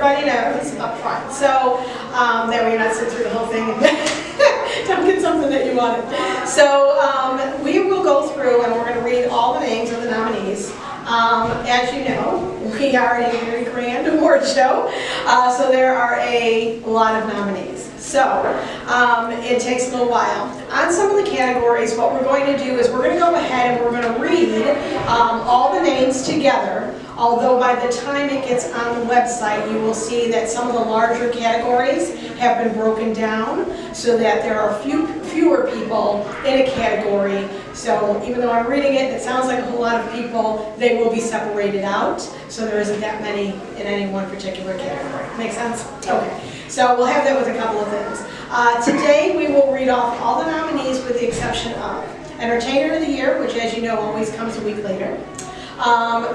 everybody knows up front. So that way you're not sitting through the whole thing and don't get something that you wanted. So we will go through and we're going to read all the names of the nominees. As you know, we are a very grand award show, so there are a lot of nominees. So it takes a little while. On some of the categories, what we're going to do is we're going to go ahead and we're going to read all the names together. Although by the time it gets on the website, you will see that some of the larger categories have been broken down so that there are fewer people in a category. So even though I'm reading it, it sounds like a whole lot of people, they will be separated out. So there isn't that many in any one particular category. Make sense? Okay. So we'll have that with a couple of things. Today we will read off all the nominees with the exception of Entertainer of the Year, which as you know always comes a week later.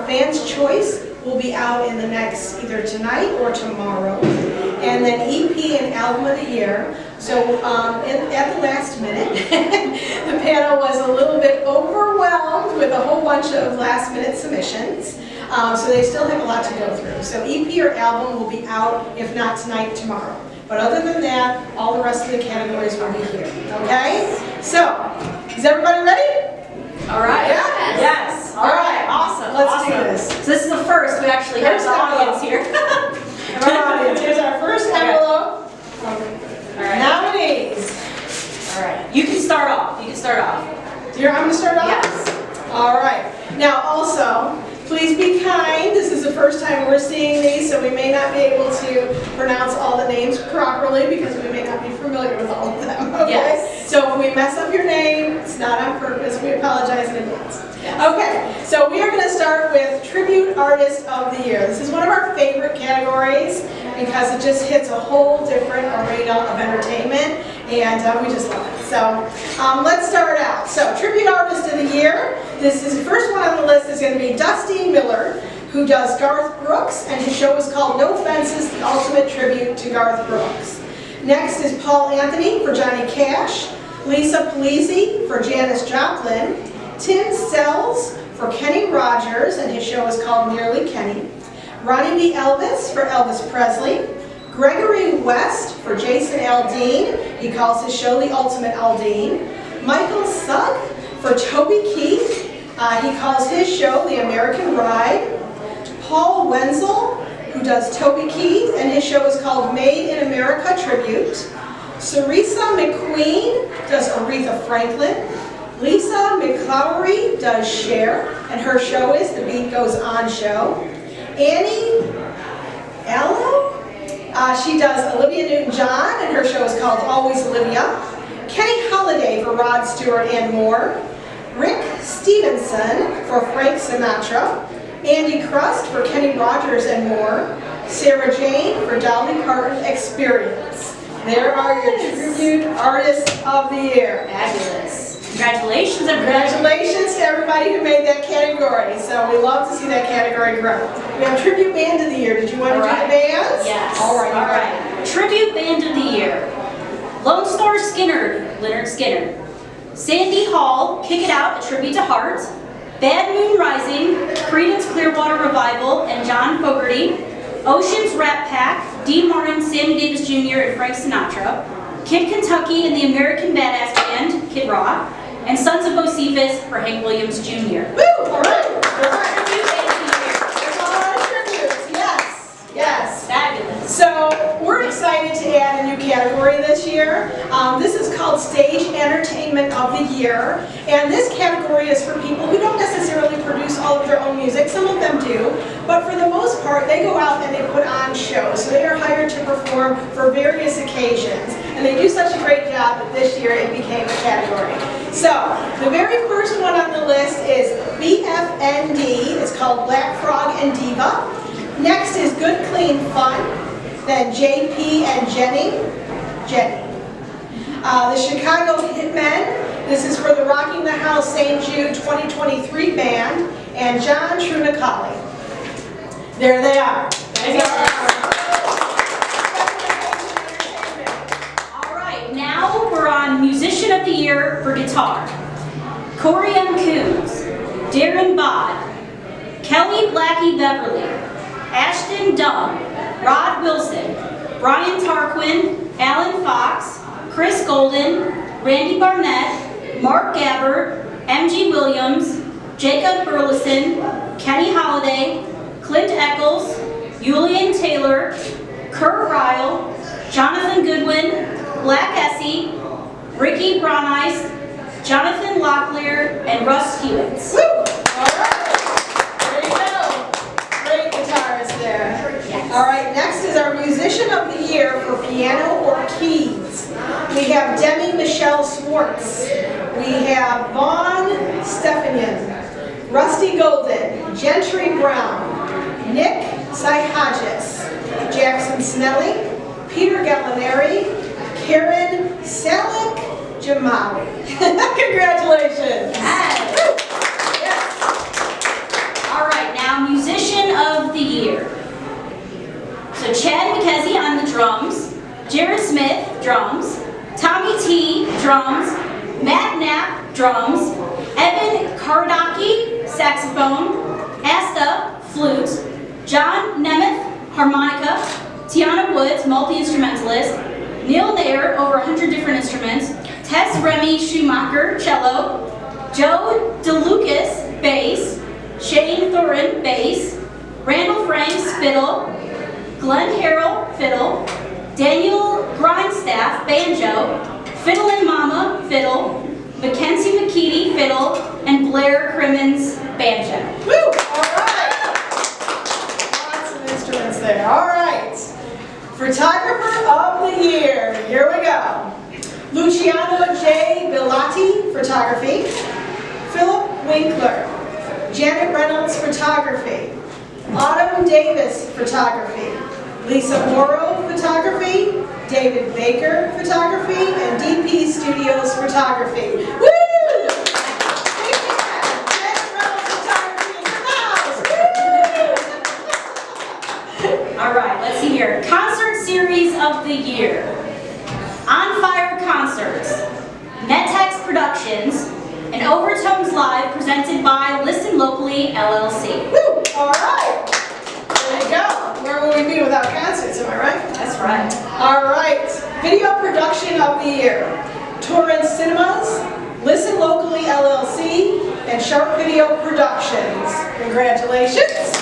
Fans' Choice will be out in the next, either tonight or tomorrow. And then EP and Album of the Year. So at the last minute, the panel was a little bit overwhelmed with a whole bunch of last minute submissions. So they still have a lot to go through. So EP or Album will be out, if not tonight, tomorrow. But other than that, all the rest of the categories will be here. Okay? So, is everybody ready? All right. Yeah? Yes. All right. Awesome. Let's do this. So this is the first. We actually have the audience here. Our audience. Here's our first envelope. All right. Nominees. All right. You can start off. I'm going to start off? Yes. All right. Now also, please be kind. This is the first time we're seeing these, so we may not be able to pronounce all the names properly because we may not be familiar with all of them. Okay? Yes. So if we mess up your name, it's not on purpose. We apologize in advance. Yes. Okay, so we are going to start with Tribute Artist of the Year. This is one of our favorite categories because it just hits a whole different arena of entertainment, and we just love it. So let's start out. So Tribute Artist of the Year. This is the first one on the list is going to be Dusty Miller, who does Garth Brooks, and his show is called No Fences, the Ultimate Tribute to Garth Brooks. Next is Paul Anthony for Johnny Cash, Lisa Polizzi for Janis Joplin, Tim Sells for Kenny Rogers, and his show is called Nearly Kenny, Ronnie B. Elvis for Elvis Presley, Gregory West for Jason Aldean, he calls his show The Ultimate Aldean, Michael Sugg for Toby Keith, he calls his show The American Ride, Paul Wenzel, who does Toby Keith, and his show is called Made in America Tribute, Sarisa McQueen does Aretha Franklin, Lisa McClowery does Cher, and her show is The Beat Goes On Show. Annie Allo, she does Olivia Newton-John, and her show is called Always Olivia. Kenny Holiday for Rod Stewart and more. Rick Stevenson for Frank Sinatra. Andy Crust for Kenny Rogers and more. Sarah Jane for Dolly Parton Experience. There are your Tribute Artists of the Year. Fabulous. Congratulations, everybody. Congratulations to everybody who made that category. So we love to see that category grow. We have Tribute Band of the Year. Did you want to do the bands? Yes. All right. All right. Tribute Band of the Year. Lone Star Skinner, Leonard Skinner. Sandy Hall, Kick It Out, a tribute to Heart. Bad Moon Rising, Creedence Clearwater Revival, and John Fogerty. Ocean's Rat Pack, Dean Martin, Sammy Davis Jr., and Frank Sinatra. Kid Kentucky and the American Badass Band, Kid Rock. And Sons of Bocephus for Hank Williams Jr. Woo! All right. All right. There's a lot of tributes. Yes. Yes. Fabulous. So we're excited to add a new category this year. This is called Stage Entertainment of the Year. And this category is for people who don't necessarily produce all of their own music. Some of them do. But for the most part, they go out and they put on shows. So they are hired to perform for various occasions. And they do such a great job that this year it became a category. So, the very first one on the list is BFND. It's called Black Frog and Diva. Next is Good Clean Fun. Then JP and Jenny. The Chicago Hitmen. This is for the Rocking the House St. Jude 2023 band. And John Trunacali. There they are. Now we're on Musician of the Year for Guitar. Corey M. Coons, Darren Bod, Kelly Blackie Beverly, Ashton Dunn, Rod Wilson, Brian Tarquin, Alan Fox, Chris Golden, Randy Barnett, Mark Gabbard, MG Williams, Jacob Burleson, Kenny Holliday, Clint Eccles, Julian Taylor, Kurt Ryle, Jonathan Goodwin, Black Essie, Ricky Bronice, Jonathan Locklear, and Russ Hewitts. Woo! All right. There you go. Great guitarist there. Yes. All right, next is our Musician of the Year for piano or keys. We have Demi Michelle Swartz. We have Vaughn Stefanian, Rusty Golden, Gentry Brown, Nick Syhages, Jackson Snelling, Peter Gallinari, Karen Salik Jamawi. Congratulations. Yes. All right, now Musician of the Year. So Chad McKenzie on the drums, Jared Smith, drums, Tommy T, drums, Matt Knapp, drums, Evan Kardaki, saxophone, Asta, flute, John Nemeth, harmonica, Tiana Woods, multi-instrumentalist, Neil Nair, over 100 different instruments, Tess Remy Schumacher, cello, Joe DeLucas, bass, Shane Thorin, bass, Randall Franks, fiddle, Glenn Harrell, fiddle, Daniel Grindstaff, banjo, Fiddlin' Mama, fiddle, Mackenzie McKeady, fiddle, and Blair Crimmins, banjo. Woo! All right. Lots of instruments there. All right. Photographer of the Year. Here we go. Luciano J. Bilati, photography. Philip Winkler. Janet Reynolds, photography. Autumn Davis, photography. Lisa Morrow, photography. David Baker, photography. And DP Studios, photography. Woo! All right, let's see here. Concert Series of the Year. On Fire Concerts, Netex Productions, and Overtones Live presented by Listen Locally, LLC. Woo! All right. There you go. Where will we be without concerts, am I right? That's right. All right. Video Production of the Year. Torrance Cinemas, Listen Locally, LLC, and Sharp Video Productions. Congratulations.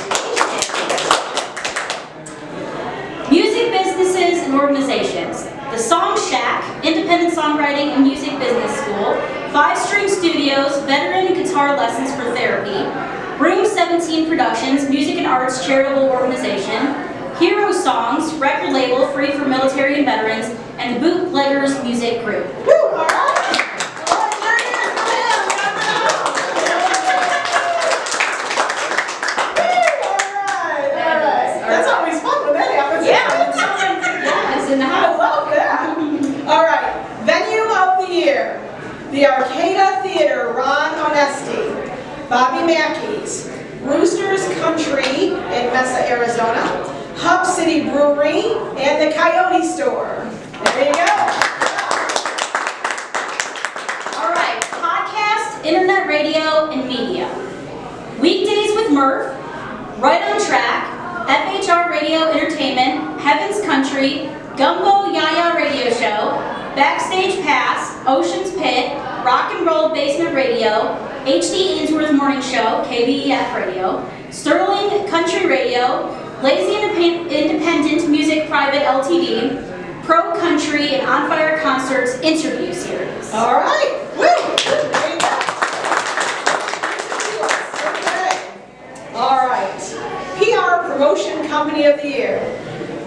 Music businesses and organizations. The Song Shack, Independent Songwriting and Music Business School, 5 String Studios, Veteran and Guitar Lessons for Therapy, Room 17 Productions, Music and Arts Charitable Organization, Hero Songs, record label free for military and veterans, and the Bootleggers Music Group. Woo! All right. That's always fun when that happens. Yeah, in the I house. love that. All right, Venue of the Year. The Arcada Theater, Ron Onesti. Bobby Mackey's. Roosters Country in Mesa, Arizona. Hub City Brewery and the Coyote Store. There you go. All right, podcast, internet radio, and media. Weekdays with Murph, Right on Track, FHR Radio Entertainment, Heaven's Country, Gumbo Yaya Radio Show, Backstage Pass, Ocean's Pit, Rock and Roll Basement Radio, HD Ainsworth Morning Show, KBEF Radio, Sterling Country Radio, Lazy Independent Music Private LTD, Pro Country, and On Fire Concerts interview series. All right. Woo! There you go. Okay. All right. PR Promotion Company of the Year.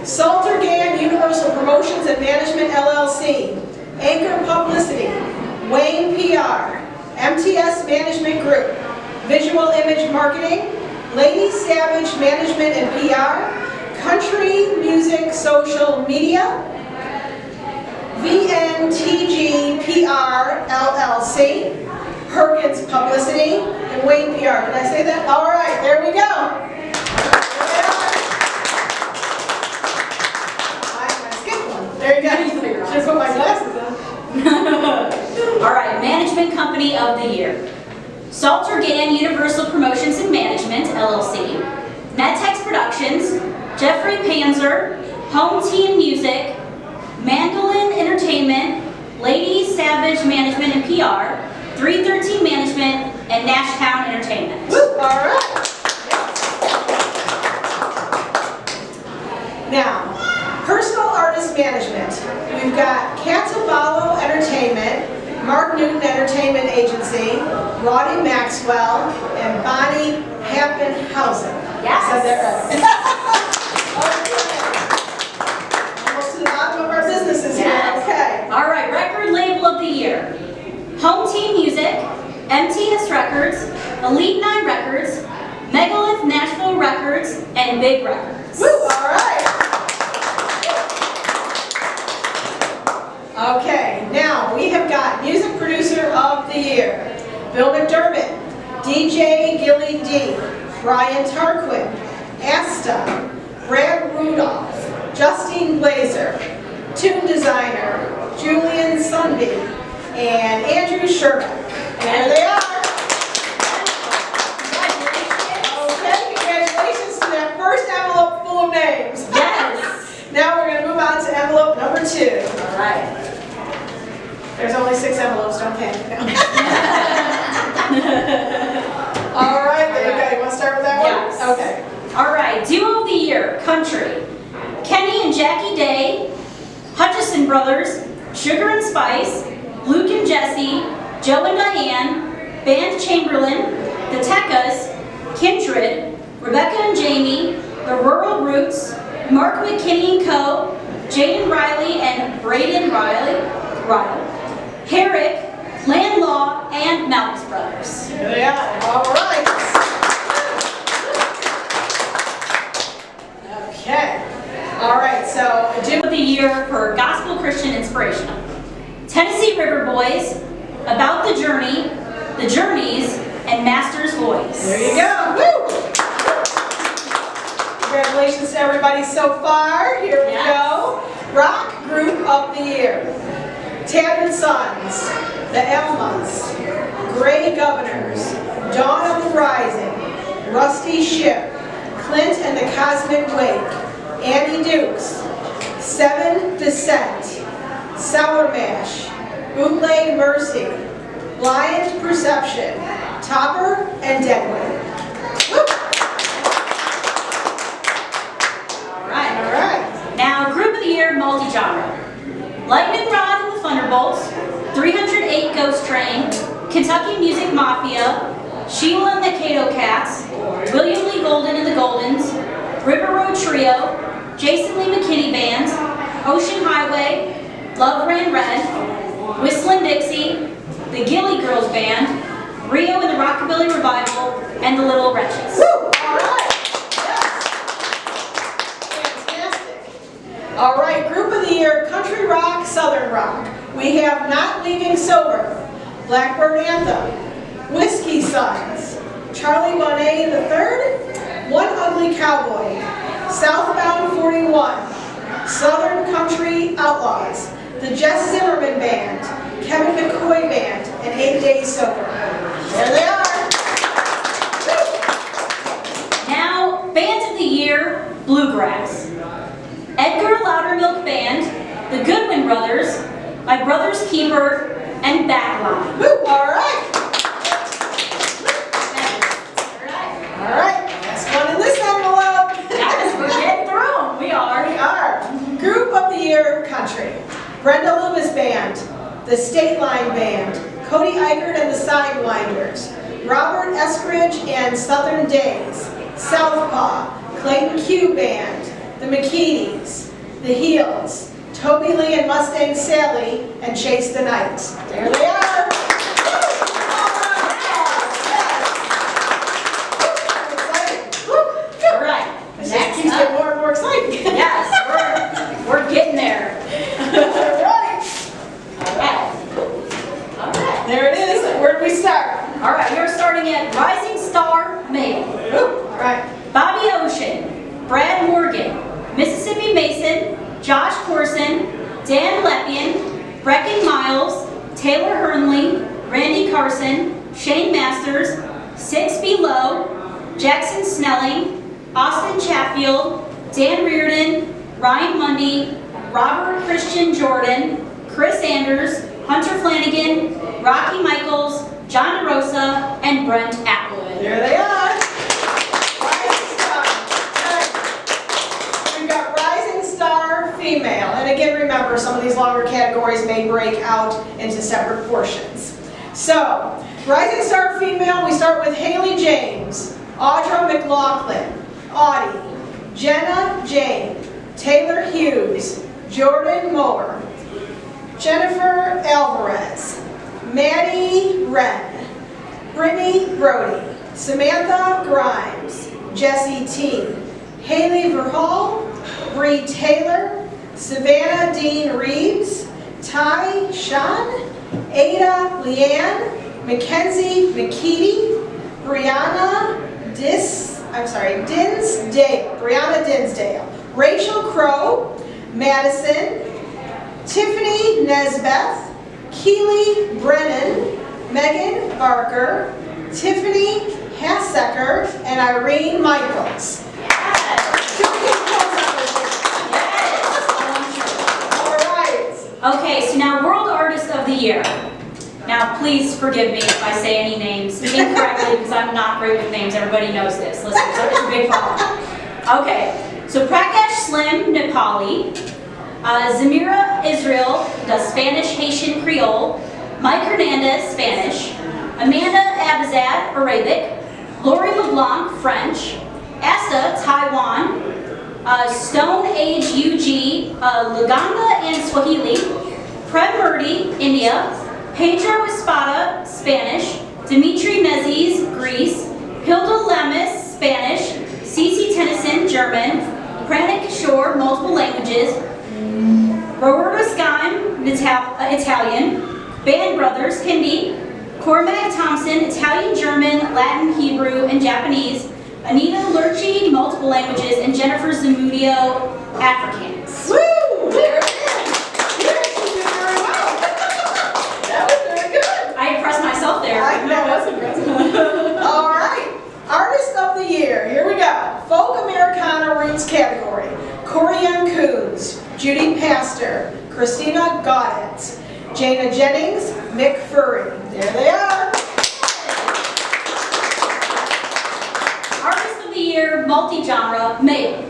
Saltergan Universal Promotions and Management LLC. Anchor Publicity. Wayne PR. MTS Management Group. Visual Image Marketing. Lady Savage Management and PR. Country Music Social Media. VNTG PR LLC. Perkins Publicity. And Wayne PR. Did I say that? All right, there we go. I skipped one. There you go. Should put my glasses on. All right, Management Company of the Year. Saltergan Universal Promotions and Management, LLC. Netex Productions, Jeffrey Panzer, Home Team Music, Mandolin Entertainment, Lady Savage Management and PR, 313 Management, and Nashtown Entertainment. All right. Now, personal artist management. We've got Cantaballo Entertainment, Mark Newton Entertainment Agency, Roddy Maxwell, and Bonnie Happenhausen. Yes. I said that right. Okay. Almost to the bottom of our businesses here. Yes. Okay. All right, record label of the year. Home Team Music, MTS Records, Elite 9 Records, Megalith Nashville Records, and Big Records. Woo, all right. Okay, now we have got Music Producer of the Year. Bill McDermott, DJ Gilly D, Brian Tarquin, Asta, Brad Rudolph, Justine Blazer, Tune Designer, Julian Sunby, and Andrew Sherman. There they are. Okay, congratulations to that first envelope full of names. Yes. Now we're going to move on to envelope number 2. All right. There's only 6 envelopes, don't panic now. All right, there you go. You want to start with that one? Yes. Okay. All right, Duo of the Year, Country. Kenny and Jackie Day, Hutchison Brothers, Sugar and Spice, Luke and Jesse, Joe and Diane, Band Chamberlain, The Tekkas, Kindred, Rebecca and Jamie, The Rural Roots, Mark McKinney and Co., Jaden Riley and Braden Riley, Herrick, Landlaw, and Malcolm's Brothers. Here they are. All right. Okay. All right, so Duo of the Year for Gospel Christian Inspiration. Tennessee River Boys, About the Journey, The Journeys, and Master's Voice. there you go. Woo! Congratulations to everybody so far. Here we go. Rock Group of the Year. Tad and Sons, The Elmas, Gray Governors, Dawn of the Rising, Rusty Ship, Clint and the Cosmic Wake, Andy Dukes, Seven Descent, Sour Mash, Bootleg Mercy, Blind Perception, Topper, and Deadwood. Woo! All right. All right. Now, Group of the Year multi-genre. Lightning Rod and the Thunderbolts, 308 Ghost Train, Kentucky Music Mafia, Sheila and the Cato Cats, William Lee Golden and the Goldens, River Road Trio, Jason Lee McKinney Band, Ocean Highway, Love Ran Red, Whistlin' Dixie, the Gilly Girls Band, Rio and the Rockabilly Revival, and the Little Wretches. Woo! All right. Yes. Fantastic. All right, Group of the Year, Country Rock, Southern Rock. We have Not Leaving Sober, Blackbird Anthem, Whiskey Sons, Charlie Bonet III, One Ugly Cowboy, Southbound 41, Southern Country Outlaws, the Jess Zimmerman Band, Kevin McCoy Band, and 8 Days Sober. There they are. Now, Band of the Year, Bluegrass. Edgar Loudermilk Band, the Goodwin Brothers, My Brother's Keeper, and Backline. Woo, all right. All right. All right, last one in this envelope. Yes, we're getting through them. We are. We are. Group of the Year, Country. Brenda Loomis Band, the State Line Band, Cody Eichert and the Sidewinders, Robert Eskridge and Southern Days, Southpaw, Clayton Q Band, the McKeenies, the Heels, Toby Lee and Mustang Sally, and Chase the Night. There they are. All right. Next Next keeps up. getting more and more exciting. Yes, we're getting there. All right. All right. All right. There it is. Where do we start? All right, we're starting at Rising Star Male. All right. Bobby Ocean, Brad Morgan, Mississippi Mason, Josh Corson, Dan Lepian, Brecken Miles, Taylor Hernley, Randy Carson, Shane Masters, Six Below, Jackson Snelling, Austin Chatfield, Dan Reardon, Ryan Mundy, Robert Christian Jordan, Chris Anders, Hunter Flanagan, Rocky Michaels, John DeRosa, and Brent Atwood. There they are. Rising Star. We've got Rising Star Female. And again, remember, some of these longer categories may break out into separate portions. So, Rising Star Female, we start with Haley James, Audra McLaughlin, Audie, Jenna Jane, Taylor Hughes, Jordan Moore, Jennifer Alvarez, Maddie Wren, Brittany Brody, Samantha Grimes, Jessie T, Haley Verhall, Bree Taylor, Savannah Dean Reeves, Ty Sean, Ada Leanne, Mackenzie McKeedy, Brianna Dinsdale, Rachel Crow, Madison, Tiffany Nesbeth, Keely Brennan, Megan Barker, Tiffany Hassecker, and Irene Michaels. All right. Okay, so now World Artist of the Year. Now, please forgive me if I say any names incorrectly because I'm not great with names. Everybody knows this. Listen, it's a big problem. Okay, so Prakash Slim, Nepali. Zamira Israel, the Spanish-Haitian Creole. Mike Hernandez, Spanish. Amanda Abazad, Arabic. Lori LeBlanc, French. Asta, Taiwan. Stone Age UG, Luganda and Swahili. Prem Murdy, India. Pedro Espada, Spanish. Dimitri Mezis, Greece. Hilda Lemus, Spanish. Cece Tennyson, German. Pranik Kishore, multiple languages. Roberta Skime, Italian. Band Brothers, Hindi. Cormac Thompson, Italian, German, Latin, Hebrew, and Japanese. Anita Lurchi, multiple languages. And Jennifer Zamudio, Afrikaans. Woo! There it is. You actually did very well. That was very good. I impressed myself there. That was impressive. All right. Artist of the Year. Here we go. Folk Americana Roots category. Corey Young Coons, Judy Pastor, Christina Gaudet, Jana Jennings, Mick Furry. There they are. Artist of the Year, multi-genre, male.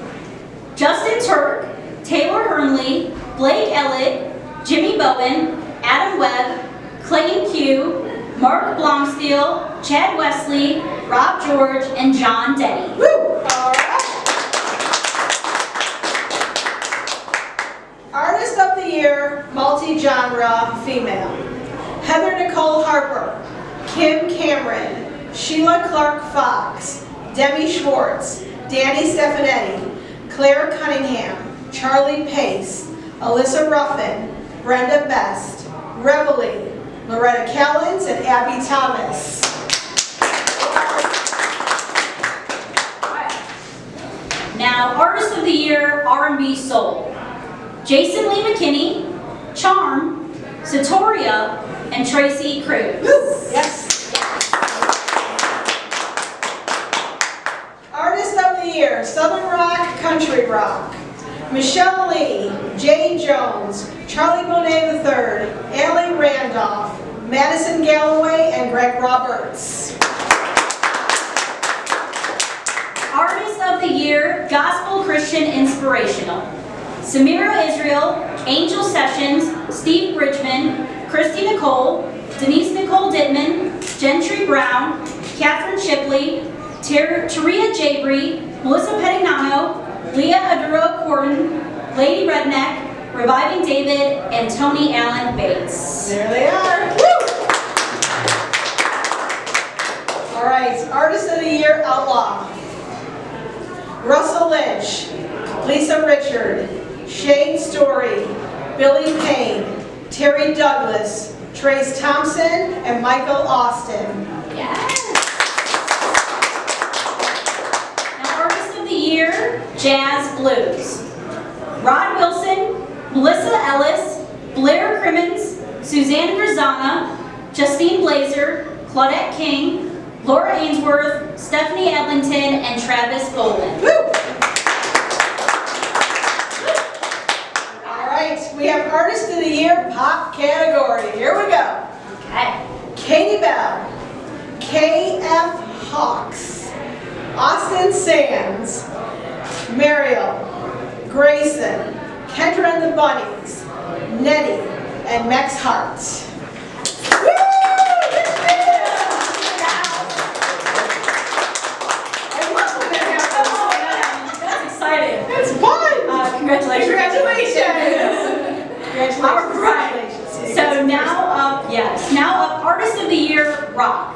Justin Turk, Taylor Hernley, Blake Elliott, Jimmy Bowen, Adam Webb, Clayton Pugh, Mark Blomsteel, Chad Wesley, Rob George, and John Denny. Woo! All right. Artist of the Year, multi-genre, female. Heather Nicole Harper, Kim Cameron, Sheila Clark Fox, Demi Schwartz, Danny Stefanetti, Claire Cunningham, Charlie Pace, Alyssa Ruffin, Brenda Best, Reveille, Loretta Callens, and Abby Thomas. Now, Artist of the Year, R&B Soul. Jason Lee McKinney, Charm, Satoria, and Tracy Cruz. Yes. Artist of the Year, Southern Rock, Country Rock. Michelle Lee, Jay Jones, Charlie Bonet III, Allie Randolph, Madison Galloway, and Greg Roberts. Artist of the Year, Gospel Christian Inspirational. Samira Israel, Angel Sessions, Steve Bridgman, Christy Nicole, Denise Nicole Dittman, Gentry Brown, Catherine Shipley, Taria Jabry, Melissa Petignano, Leah Adura Corden, Lady Redneck, Reviving David, and Tony Allen Bates. There they are. Woo! All right, Artist of the Year, Outlaw. Russell Lynch, Lisa Richard, Shane Story, Billy Payne, Terry Douglas, Trace Thompson, and Michael Austin. Yes. Now, Artist of the Year, Jazz Blues. Rod Wilson, Melissa Ellis, Blair Crimmins, Suzanne Grazana, Justine Blazer, Claudette King, Laura Ainsworth, Stephanie Edlington, and Travis Boland. Woo! we have Artist of the Year Pop category. Here we go. Okay. Katie Bell, KF Hawks, Austin Sands, Mariel, Grayson, Kendra and the Bunnies, Nettie, and Max Hart. Woo! I love when that happens. That's exciting. It's fun! Congratulations. Congratulations! All right. So now up, Artist of the Year, Rock.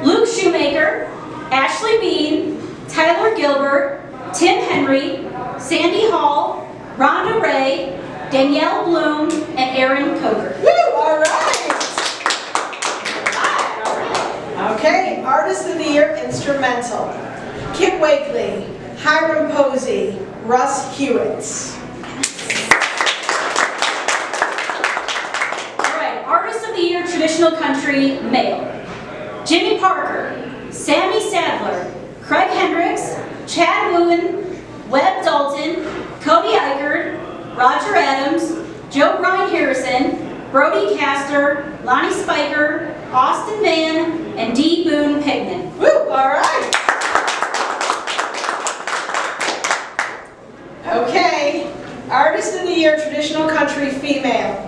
Luke Shoemaker, Ashley Bean, Tyler Gilbert, Tim Henry, Sandy Hall, Rhonda Ray, Danielle Bloom, and Aaron Coker. Woo! All right! Okay, Artist of the Year Instrumental. Kip Wakely, Hiram Posey, Russ Hewitt. Artist of the Year Traditional Country Male. Jimmy Parker, Sammy Sadler, Craig Hendricks, Chad Wooten, Webb Dalton, Cody Eichert, Roger Adams, Joe Brian Harrison, Brody Castor, Lonnie Spiker, Austin Van, and D. Boone Pigman. Woo! All right. Okay, Artist of the Year Traditional Country Female.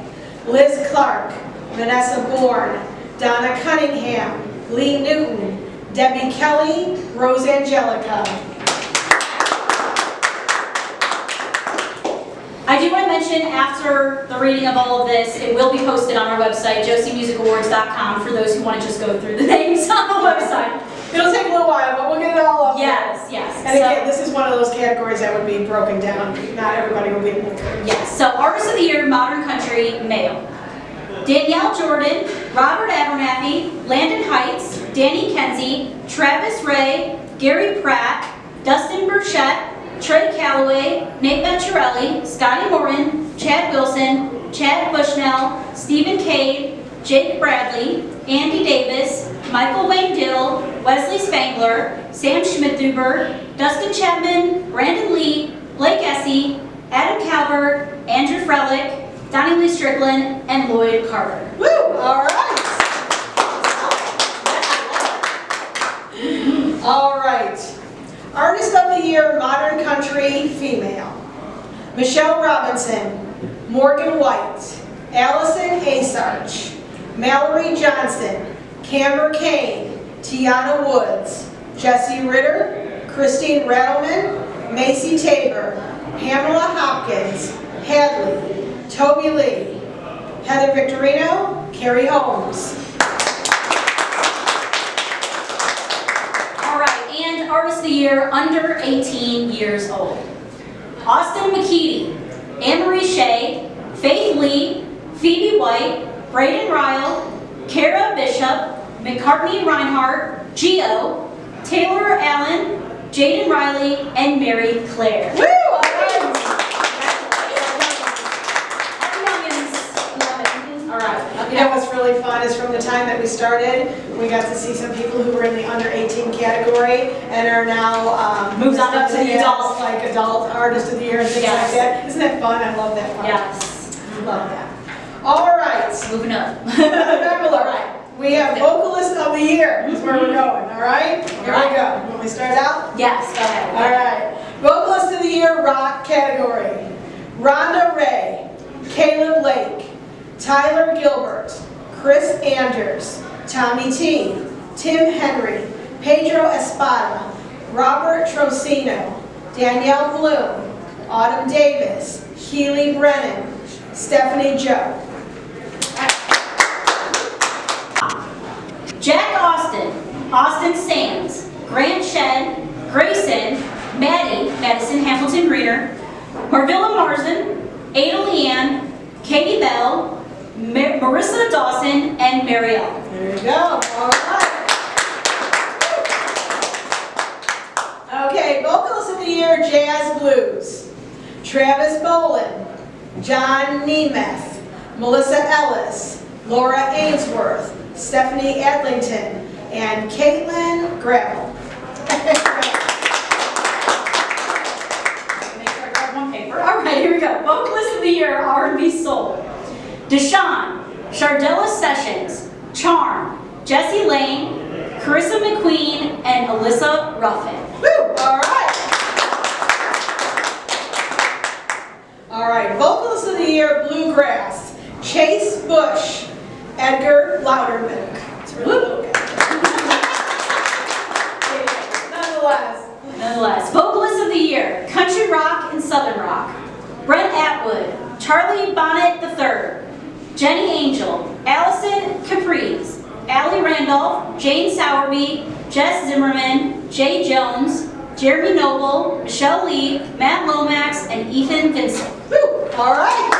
Liz Clark, Vanessa Bourne, Donna Cunningham, Lee Newton, Debbie Kelly, Rose Angelica. I do want to mention, after the reading of all of this, it will be posted on our website, josiemusicawards.com, for those who want to just go through the names on the website. It'll take a little while, but we'll get it all up. Yes, yes. And again, this is one of those categories that would be broken down. Not everybody will be able to. Yes, so Artist of the Year, Modern Country, Male. Danielle Jordan, Robert Abernathy, Landon Heights, Danny Kenzie, Travis Ray, Gary Pratt, Dustin Burchett, Trey Calloway, Nate Venturelli, Scotty Morton, Chad Wilson, Chad Bushnell, Stephen Cade, Jake Bradley, Andy Davis, Michael Wayne Dill, Wesley Spangler, Sam Schmidhuber, Dustin Chapman, Brandon Lee, Blake Essie, Adam Calvert, Andrew Frelick, Donnie Lee Strickland, and Lloyd Carter. Woo! All right. All right. Artist of the Year, Modern Country Female. Michelle Robinson, Morgan White, Allison Asarch, Mallory Johnson, Camber Kane, Tiana Woods, Jesse Ritter, Christine Rattleman, Macy Tabor, Pamela Hopkins, Hadley, Toby Lee, Heather Victorino, Carrie Holmes. All right, and Artist of the Year, under 18 years old. Austin McKeady, Anne-Marie Shea, Faith Lee, Phoebe White, Braden Ryle, Kara Bishop, McCartney Reinhardt, Gio, Taylor Allen, Jaden Riley, and Mary Claire. Woo! All right. You know what's really fun is from the time that we started, we got to see some people who were in the under 18 category and are now moved on up to the adult, like adult Artist of the Year and things like that. Isn't that fun? I love that part. Yes. Love that. All right. Moving up. All right. We have Vocalist of the Year. That's where we're going. All right. Here we go. Want me to start out? Yes. Go ahead. All right. Vocalist of the Year Rock category. Rhonda Ray, Caleb Lake, Tyler Gilbert, Chris Anders, Tommy T, Tim Henry, Pedro Espada, Robert Trocino, Danielle Bloom, Autumn Davis, Healy Brennan, Stephanie Joe. Jack Austin, Austin Sands, Grant Shed, Grayson, Maddie, Madison Hamilton Greener, Marvilla Marsden, Ada Leanne, Katie Bell, Marissa Dawson, and Marielle. There you go. All right. Okay, Vocalist of the Year, Jazz Blues. Travis Bolin, John Nemeth, Melissa Ellis, Laura Ainsworth, Stephanie Edlington, and Caitlin Gravel. Make sure I grab one paper. All right, here we go. Vocalist of the Year, Year R&B Soul. Deshawn, Shardella Sessions, Charm, Jessie Lane, Carissa McQueen, and Alyssa Ruffin. Woo! All right. All right. Vocalist of the Year Bluegrass. Chase Bush, Edgar Loudermilk. It's really little guy. Nonetheless, Vocalist of the Year, Country Rock and Southern Rock. Brent Atwood, Charlie Bonnet III, Jenny Angel, Allison Caprice, Allie Randolph, Jane Sowerby, Jess Zimmerman, Jay Jones, Jeremy Noble, Michelle Lee, Matt Lomax, and Ethan Vincent. Woo! All right.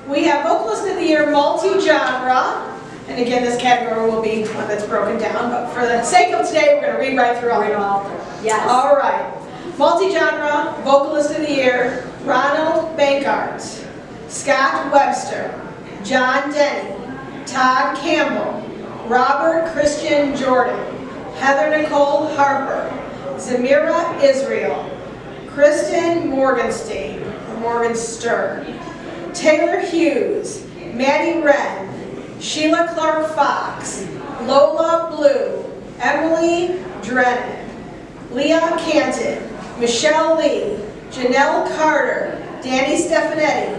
We have Vocalist of the Year multi-genre. And again, this category will be one that's broken down, but for the sake of today, we're going to read right through all of them. Yes. All right. Multi-genre, Vocalist of the Year, Ronald Bankart, Scott Webster, John Denny, Todd Campbell, Robert Christian Jordan, Heather Nicole Harper, Zamira Israel, Kristen Morgenstein, Taylor Hughes, Maddie Wren, Sheila Clark Fox, Lola Blue, Emily Drennan, Leah Canton, Michelle Lee, Janelle Carter, Danny Stefanetti,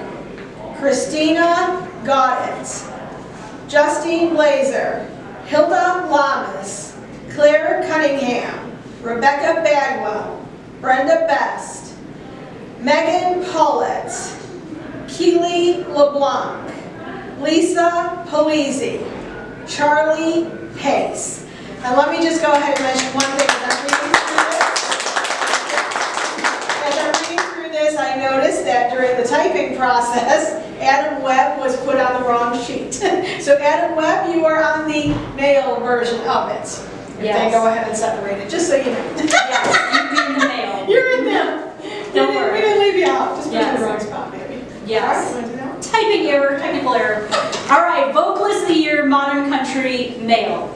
Christina Gaudens, Justine Blazer, Hilda Lamas, Claire Cunningham, Rebecca Bagwell, Brenda Best, Megan Paulette, Keely LeBlanc, Lisa Polizzi, Charlie Pace. And let me just go ahead and mention one thing. As I'm reading through this, I noticed that during the typing process, Adam Webb was put on the wrong sheet. So Adam Webb, you are on the male version of it. Yes. Then go ahead and separate it, just so you know. Yes, you'd be in the mail. You're in there. Don't worry. We didn't leave you out. Just put you in Yes. the wrong spot, maybe. Yes. All right, you want to do that? Typing error, technical error. All right, Vocalist of the Year, Modern Country, Male.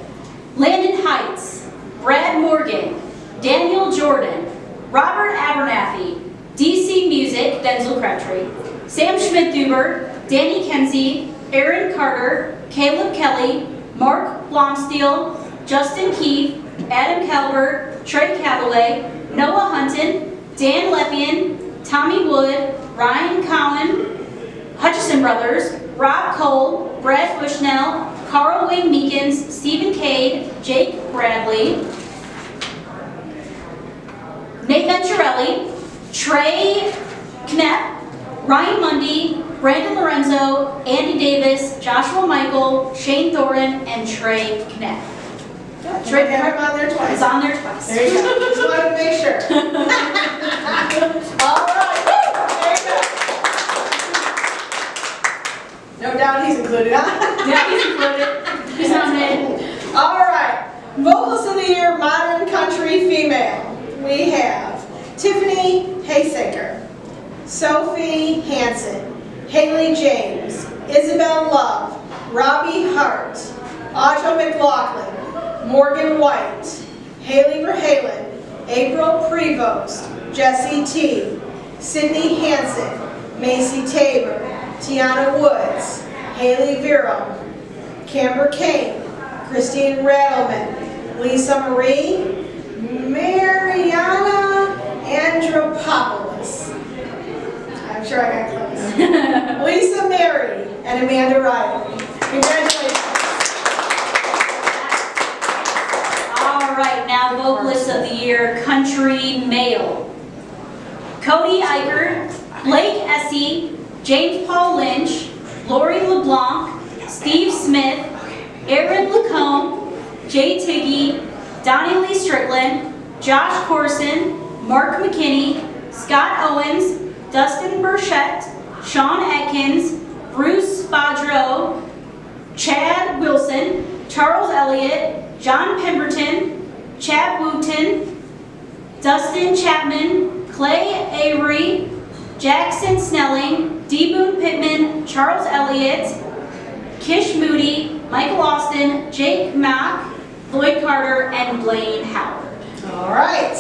Landon Heights, Brad Morgan, Daniel Jordan, Robert Abernathy, DC Music, Denzel Crabtree, Sam Schmidt-Duber, Danny Kenzie, Aaron Carter, Caleb Kelly, Mark Blomsteel, Justin Keith, Adam Calvert, Trey Calloway, Noah Hunton, Dan Lepian, Tommy Wood, Ryan Cowan, Hutchison Brothers, Rob Cole, Brad Bushnell, Carl Wayne Meekins, Stephen Cade, Jake Bradley, Nate Venturelli, Trey Knepp, Ryan Mundy, Brandon Lorenzo, Andy Davis, Joshua Michael, Shane Thorin, and Trey Knepp. Trey Knepp on there twice. It's on there twice. There you go. Just wanted to make sure. All right. There you go. No doubt he's included, huh? Yeah, he's included. He's nominated. All right. Vocalist of the Year, Modern Country Female. We have Tiffany Haysaker, Sophie Hansen, Haley James, Isabel Love, Robbie Hart, Aja McLaughlin, Morgan White, Haley Verhalen, April Prevost, Jessie T, Sydney Hansen, Macy Tabor, Tiana Woods, Haley Vero, Camber Kane, Christine Rattleman, Lisa Marie, Mariana Andropoulos. I'm sure I got close. Lisa Mary and Amanda Riley. Congratulations. All right, now Vocalist of the Year, Country Male. Cody Eicher, Blake Essie, James Paul Lynch, Lori LeBlanc, Steve Smith, Aaron Lacombe, Jay Tiggy, Donnie Lee Strickland, Josh Corson, Mark McKinney, Scott Owens, Dustin Burchett, Sean Atkins, Bruce Spadro, Chad Wilson, Charles Elliott, John Pemberton, Chad Wooten, Dustin Chapman, Clay Avery, Jackson Snelling, D. Boone Pittman, Charles Elliott, Kish Moody, Michael Austin, Jake Mack, Lloyd Carter, and Blaine Howard. All right.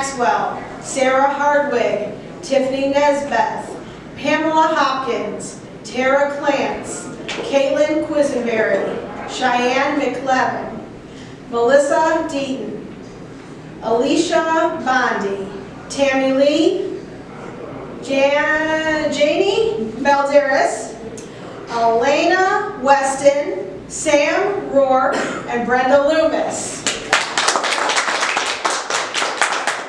Maxwell, Sarah Hardwig, Tiffany Nesbeth, Pamela Hopkins, Tara Clance, Caitlin Quisenberry, Cheyenne McLevin, Melissa Deaton, Alicia Bondi, Tammy Lee, Janie Valderas, Elena Weston, Sam Rourke, and Brenda Loomis.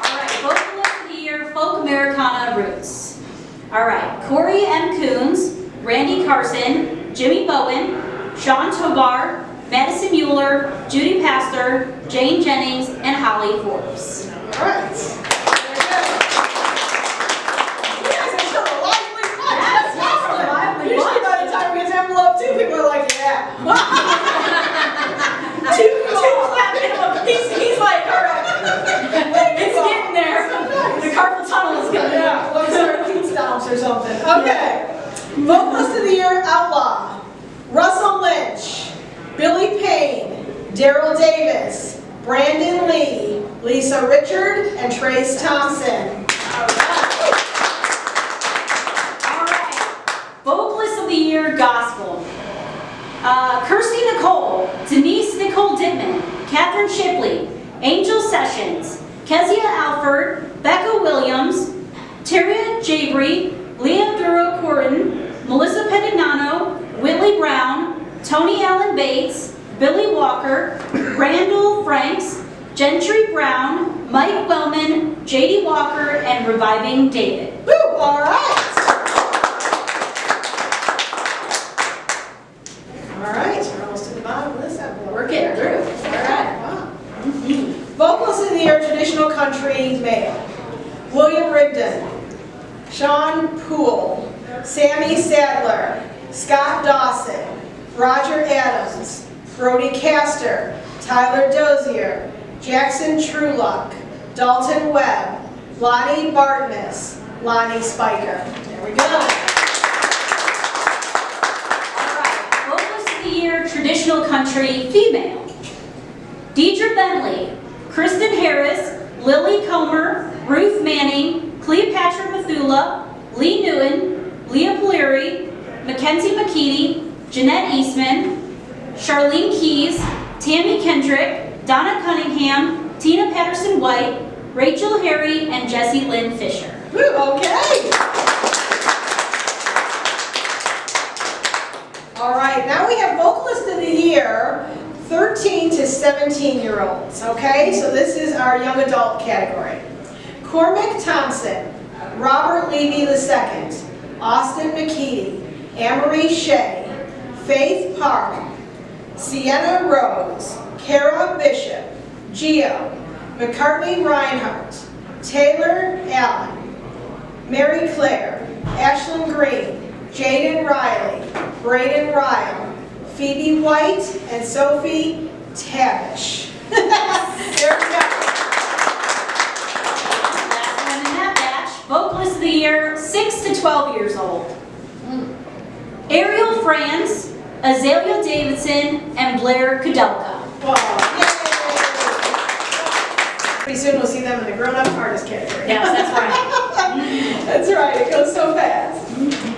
All right, vocalist of the year, folk Americana roots. All right, Corey M. Coons, Randy Carson, Jimmy Bowen, Sean Tobar, Madison Mueller, Judy Pastor, Jane Jennings, and Holly Forbes. All right. You guys are still a lively bunch. That's awesome. Usually by the time we get to envelope 2, people are like, yeah. two clapping him a piece, and he's like, all right. It's getting there. The carpal tunnel is coming. Yeah, let's start feet stomps or something. Okay. Vocalist of the Year, Outlaw. Russell Lynch, Billy Payne, Daryl Davis, Brandon Lee, Lisa Richard, and Trace Thompson. All right. Vocalist of the Year, Gospel. Kirsty Nicole, Denise Nicole Dittman, Catherine Shipley, Angel Sessions, Kezia Alford, Becca Williams, Terria Jabry, Leah Duro Corton, Melissa Pedignano, Whitley Brown, Tony Allen Bates, Billy Walker, Randall Franks, Gentry Brown, Mike Wellman, JD Walker, and Reviving David. Woo! All right. All right, we're almost to the bottom of this envelope. We're getting through. All right, wow. Vocalist of the Year, Traditional Country Male. William Rigdon, Sean Poole, Sammy Sadler, Scott Dawson, Roger Adams, Brody Castor, Tyler Dozier, Jackson Trueluck, Dalton Webb, Lonnie Bartness, Lonnie Spiker. There we go. All right, Vocalist of the Year, Traditional Country Female. Deidre Bentley, Kristen Harris, Lily Comer, Ruth Manning, Cleopatra Methula, Lee Newen, Leah Poliri, Mackenzie McKeady, Jeanette Eastman, Charlene Keys, Tammy Kendrick, Donna Cunningham, Tina Patterson White, Rachel Harry, and Jessie Lynn Fisher. Woo, okay. All right, now we have Vocalist of the Year, 13 to 17-year-olds, okay? So this is our young adult category. Cormac Thompson, Robert Levy II, Austin McKeady, Amory Shea, Faith Park, Sienna Rose, Kara Bishop, Gio, McCartney Reinhardt, Taylor Allen, Mary Claire, Ashlyn Green, Jaden Riley, Braden Ryle, Phoebe White, and Sophie Tavish. There we go. Last one in that batch, Vocalist of the Year, 6 to 12 years old. Ariel Franz, Azalea Davidson, and Blair Kudelka. Wow. Yay. Pretty soon we'll see them in the grown-up artist category. Yes, that's right. That's right, it goes so fast.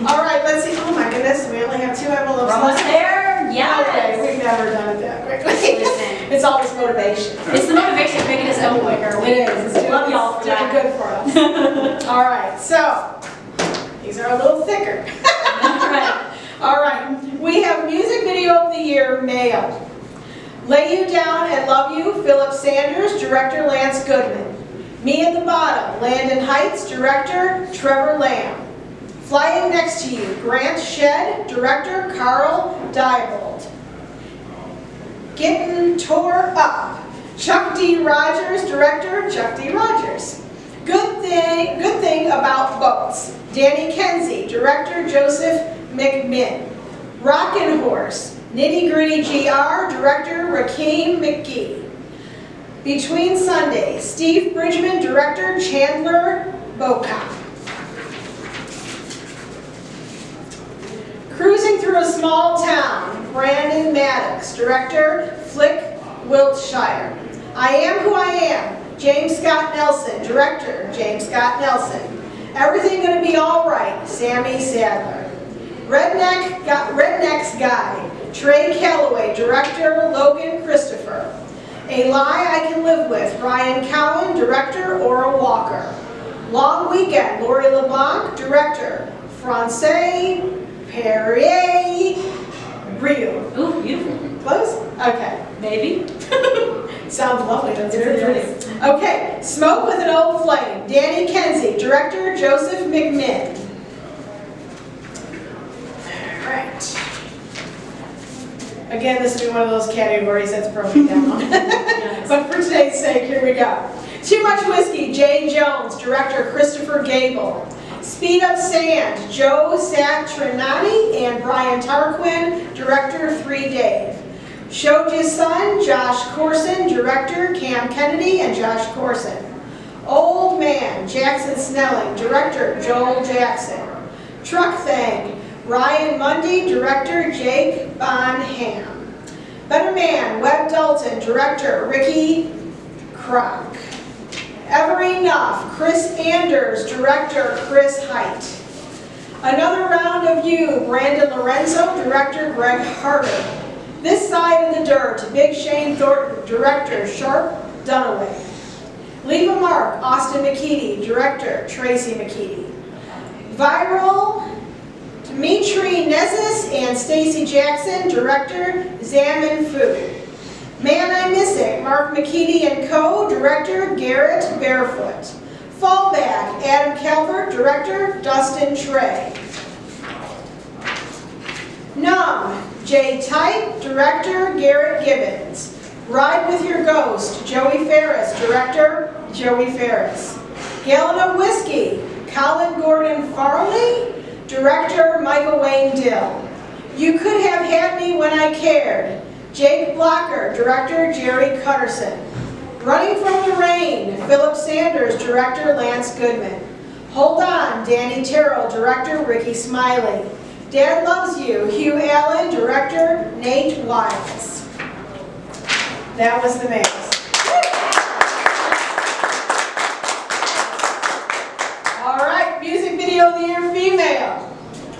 All right, let's see. Oh my goodness, we only have 2 envelopes We're almost left. there. Yes. Okay, we've never done it that quickly. Listen. It's always motivation. It's the motivation of making us go quicker. It is. It's Love y'all for doing that. good for us. All right, so these are a little thicker. All right. All right, we have Music Video of the Year, male. Lay You Down and Love You, Philip Sanders, director Lance Goodman. Me at the Bottom, Landon Heights, director Trevor Lamb. Flying Next to You, Grant Shedd, director Carl Diebold. Getting Tore Up, Chuck D. Rogers, director Chuck D. Rogers. Good Thing About Boats, Danny Kenzie, director Joseph McMinn. Rockin' Horse, Nitty Gritty GR, director Rakeem McGee. Between Sundays, Steve Bridgman, director Chandler Bocock. Cruising Through a Small Town, Brandon Maddox, director Flick Wiltshire. I Am Who I Am, James Scott Nelson. Director, James Scott Nelson. Everything Gonna Be All Right, Sammy Sadler. Redneck's Guy, Trey Calloway. Director, Logan Christopher. A Lie I Can Live With, Ryan Cowan. Director, Ora Walker. Long Weekend, Lori LeBlanc. Director, Francais Perrier Rio. Ooh, beautiful. Close? Okay. Maybe. Sounds lovely, doesn't it? Okay, Smoke with an Old Flame, Danny Kenzie. Director, Joseph McMinn. All right. Again, this will be one of those categories that's broken down. But for today's sake, here we go. Too Much Whiskey, Jay Jones. Director, Christopher Gable. Speed Up Sand, Joe Satrinati and Brian Tarquin. Director, 3 Dave. Showed Ya Son, Josh Corson. Director, Cam Kennedy and Josh Corson. Old Man, Jackson Snelling. Director, Joel Jackson. Truck Thing, Ryan Mundy. Director, Jake Bonham. Better Man, Webb Dalton. Director, Ricky Kroc. Ever Enough, Chris Anders. Director, Chris Height. Another Round of You, Brandon Lorenzo. Director, Greg Harder. This Side of the Dirt, Big Shane Thornton. Director, Sharp Dunaway. Leave a Mark, Austin McKeedy. Director, Tracy McKeedy. Viral, Dimitri Nezis and Stacy Jackson. Director, Zaman Fu. Man I Miss It, Mark McKeedy and Co. Director, Garrett Barefoot. Fallback, Adam Calvert. Director, Dustin Trey. Numb, Jay Type. Director, Garrett Gibbons. Ride With Your Ghost, Joey Ferris. Director, Joey Ferris. Gallon of Whiskey, Colin Gordon Farley. Director, Michael Wayne Dill. You Could Have Had Me When I Cared, Jake Blocker. Director, Jerry Cutterson. Running from the Rain, Philip Sanders. Director, Lance Goodman. Hold On, Danny Terrell. Director, Ricky Smiley. Dad Loves You, Hugh Allen. Director, Nate Wiles. That was the mix. All right, Music Video of the Year, female.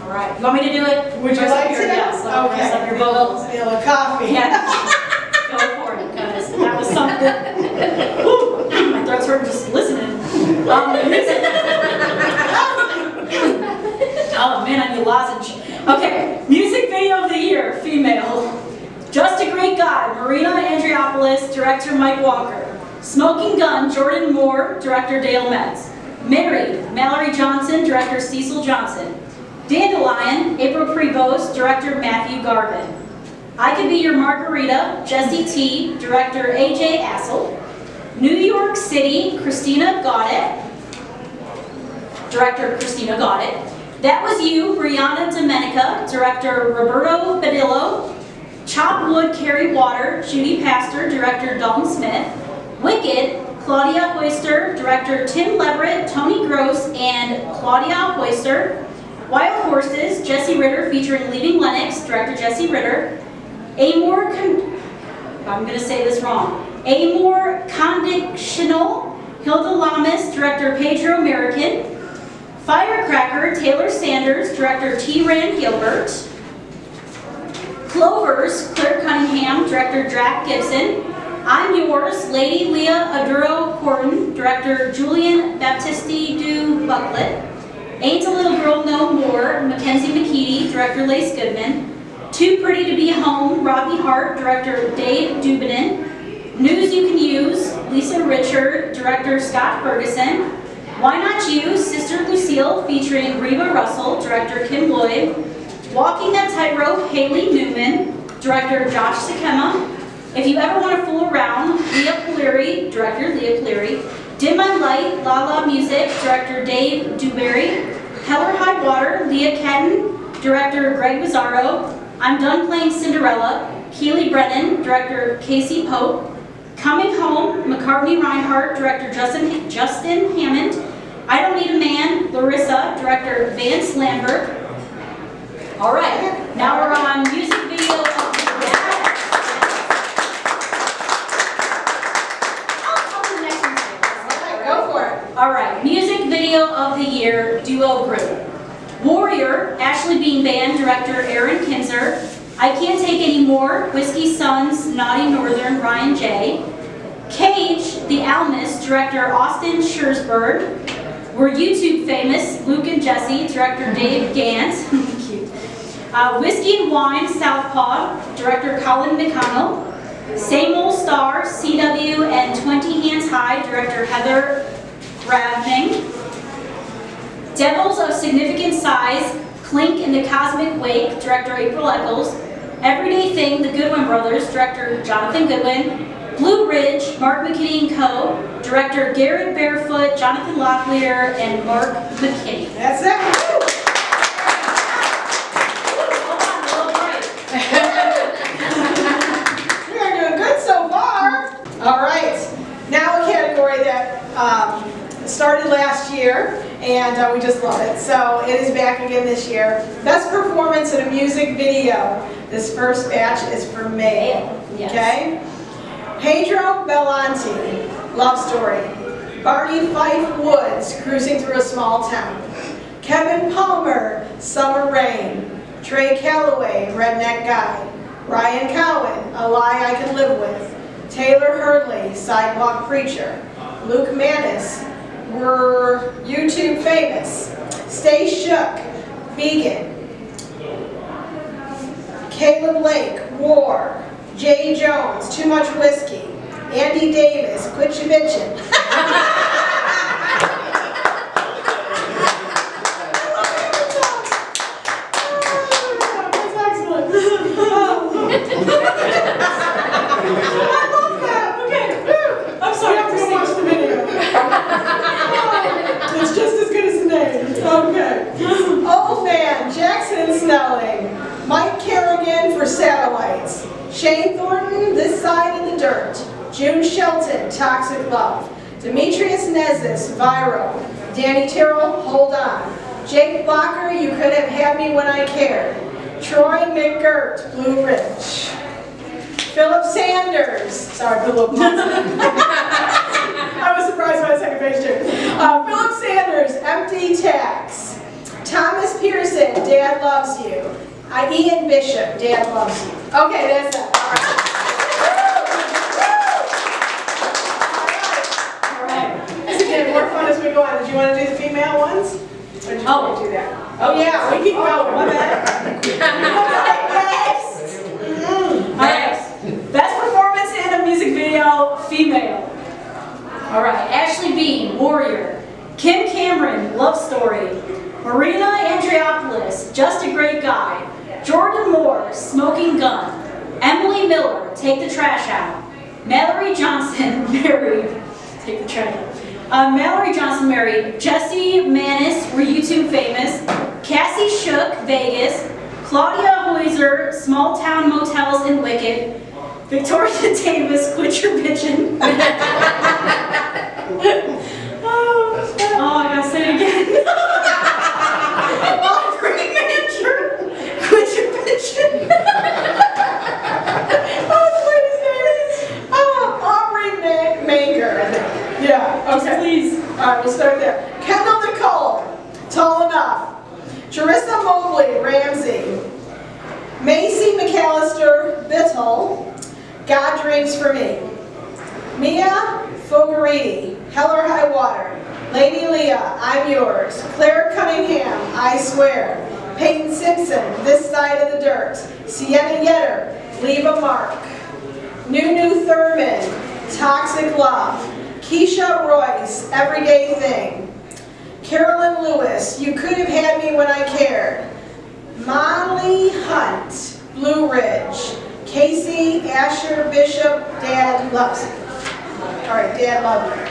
All right. You want me to do it? Would you Press like up your- to? Yes. I'll press up your vocals. A little coffee. Yeah. Go for it, guys. That was something. Woo. My throat's hurting just listening. Oh man, I need a lozenge. Okay, Music Video of the Year, female. Just a Great Guy, Marina Andriopoulos. Director, Mike Walker. Smoking Gun, Jordan Moore. Director, Dale Metz. Married, Mallory Johnson. Director, Cecil Johnson. Dandelion, April Prevost. Director, Matthew Garvin. I Could Be Your Margarita, Jesse T. Director, AJ Assel. New York City, Christina Gaudet. Director, Christina Gaudet. That Was You, Brianna Domenica. Director, Roberto Badillo. Chop Wood, Carry Water, Judy Pastor. Director, Dalton Smith. Wicked, Claudia Hoyster. Director, Tim Leverett, Tony Gross, and Claudia Hoyster. Wild Horses, Jesse Ritter, featuring Leaving Lennox. Director, Jesse Ritter. I'm going to say this wrong. Amor Conditional, Hilda Lamas. Director, Pedro American. Firecracker, Taylor Sanders. Director, T. Rand Gilbert. Clovers, Claire Cunningham. Director, Drac Gibson. I'm Yours, Lady Leah Aduro Corton. Director, Julian Baptisti du Bucklet. Ain't a Little Girl No More, Mackenzie McKeedy. Director, Lace Goodman. Too Pretty to Be Home, Robbie Hart. Director, Dave Dubinin. News You Can Use, Lisa Richard. Director, Scott Ferguson. Why Not You, Sister Lucille, featuring Reba Russell. Director, Kim Lloyd. Walking That Tightrope, Haley Newman. Director, Josh Sakema. If You Ever Want to Fool Around, Leah Poliri. Director, Leah Poliri. Dim My Light, La La Music. Director, Dave Dewberry. Hell or High Water, Leah Cadden. Director, Greg Bizzarro. I'm Done Playing Cinderella, Keely Brennan. Director, Casey Pope. Coming Home, McCartney Reinhardt. Director, Justin Hammond. I Don't Need a Man, Larissa. Director, Vance Lambert. All right, now we're on music video of the year. I'll do the next one. Band Director Aaron Kinzer, I Can't Take Any More, Whiskey Sons, Naughty Northern, Ryan J. Cage, The Almas, Director Austin Schursberg. We're YouTube famous, Luke and Jesse, Director Dave Gant. Cute. Whiskey and Wine, Southpaw, Director Colin McConnell. Same Old Star, CW and 20 Hands High, Director Heather Ravning. Devils of Significant Size, Clink and the Cosmic Wake, Director April Eccles. Everyday Thing, The Goodwin Brothers, Director Jonathan Goodwin. Blue Ridge, Mark McKinney & Co., Director Garrett Barefoot, Jonathan Locklear, and Mark McKinney. That's it. Hold on, a little break. We are doing good so far. All right. Now a category that started last year, and we just love it. So it is back again this year. Best performance in a music video. This first batch is for male. Yes. Okay? Pedro Bellanti, Love Story. Barney Fife Woods, Cruising Through a Small Town. Kevin Palmer, Summer Rain. Trey Calloway, Redneck Guide. Ryan Cowan, A Lie I Can Live With. Taylor Hurley, Sidewalk Preacher. Luke Manis, We're YouTube Famous. Stay Shook, Vegan. Caleb Lake, War. Jay Jones, Too Much Whiskey. Andy Davis, Quit Ya Bitchin'. That's excellent. I love that. Okay. I'm sorry, I have to go watch the video. It's just as good as the name. Okay. Old Man, Jackson Snelling. Mike Kerrigan for Satellites. Shane Thornton, This Side of the Dirt. June Shelton, Toxic Love. Demetrius Nezis, Viral. Danny Terrell, Hold On. Jake Blocker, You Could Have Had Me When I Cared. Troy McGirt, Blue Ridge. Philip Sanders, sorry, Philip. I was surprised by the second page too. Philip Sanders, Empty Tax. Thomas Pearson, Dad Loves You. Ian Bishop, Dad Loves You. Okay, that's it. All right. This is getting more fun as we go on. Did you want to do the female ones? Or did you want to do that? Oh yeah, we keep going. My bad. All right. Best performance in a music video, female. All right. Ashley Bean, Warrior. Kim Cameron, Love Story. Marina Andreopoulos, Just a Great Guy. Jordan Moore, Smoking Gun. Emily Miller, Take the Trash Out. Mallory Johnson, Married. Take the trash out. Mallory Johnson, Married. Jesse Manis, We're YouTube Famous. Cassie Shook, Vegas. Claudia Hoyser, Small Town Motels in Wicked. Victoria Davis, Quit Your Bitchin'. Oh, I gotta say it again. Aubrey Manager, Quit Your Bitchin'. Oh, the lady's name is Aubrey Manger, I think. Yeah, okay. Just please. All right, we'll start there. Kendall Nicole, Tall Enough. Charissa Mobley, Ramsey. Macy McAllister, Bittle. God Drinks for Me. Mia Fogariti, Hell or High Water. Lady Leah, I'm Yours. Claire Cunningham, I Swear. Peyton Simpson, This Side of the Dirt. Sienna Yetter, Leave a Mark. Nunu Thurman, Toxic Love. Keisha Royce, Everyday Thing. Carolyn Lewis, You Could Have Had Me When I Cared. Molly Hunt, Blue Ridge. Casey Asher Bishop, Dad Loves You. All right, Dad Loves You.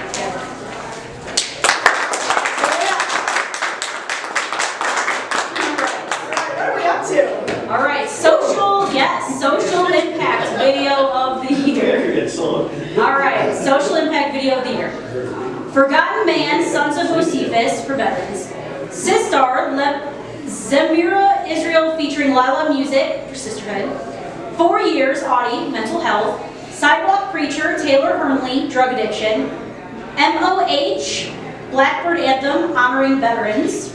What are we up to? All right, social impact video of the year. All right, social impact video of the year. Forgotten Man, Sons of Josephus for veterans. Sistar, Zemira Israel featuring Lila Music for Sisterhood. 4 Years, Audie, Mental Health. Sidewalk Preacher, Taylor Hernley, Drug Addiction. MOH, Blackbird Anthem, Honoring Veterans.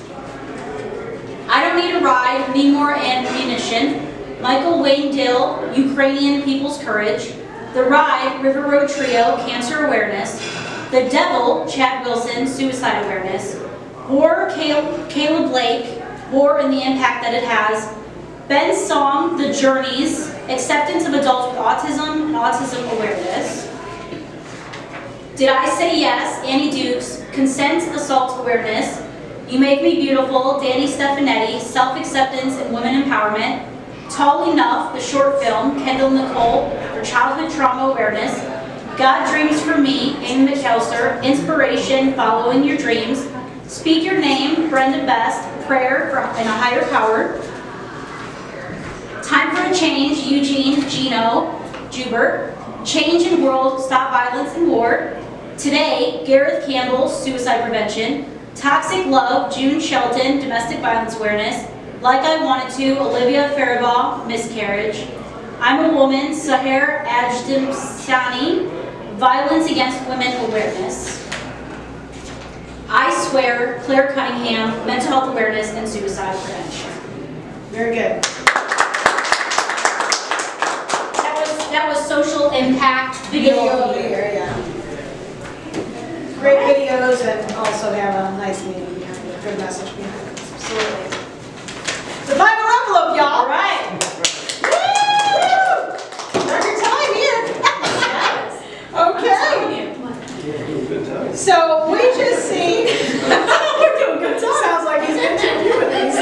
I Don't Need a Ride, Need More Ammunition, Michael Wayne Dill, Ukrainian People's Courage, The Ride, River Road Trio, Cancer Awareness, The Devil, Chad Wilson, Suicide Awareness, War, Caleb Blake, War and the Impact That It Has, Ben's Song, The Journeys, Acceptance of Adults with Autism and Autism Awareness, Did I Say Yes, Annie Dukes, Consent Assault Awareness, You Make Me Beautiful, Danny Stefanetti, Self-Acceptance and Women Empowerment, Tall Enough, the short film, Kendall Nicole, for Childhood Trauma Awareness, God Dreams for Me, Amy McAllister, Inspiration, Following Your Dreams, Speak Your Name, Brenda Best, Prayer and a Higher Power, Time for a Change, Eugene Gino Jubert, Change in World, Stop Violence and War, Today, Gareth Campbell, Suicide Prevention, Toxic Love, June Shelton, Domestic Violence Awareness, Like I Wanted To, Olivia Faribault, Miscarriage, I'm a Woman, Sahar Ajdamsani, Violence Against Women Awareness, I Swear, Claire Cunningham, Mental Health Awareness and Suicide Prevention. Very good. That was Social Impact Video of the Year. Yeah. Great videos and also have a nice meaning behind it, good message behind it. Absolutely. The final envelope, y'all. All right. Woo! Record time here. Okay. So we just seen. We're doing good time. Sounds like he's been to a few of these.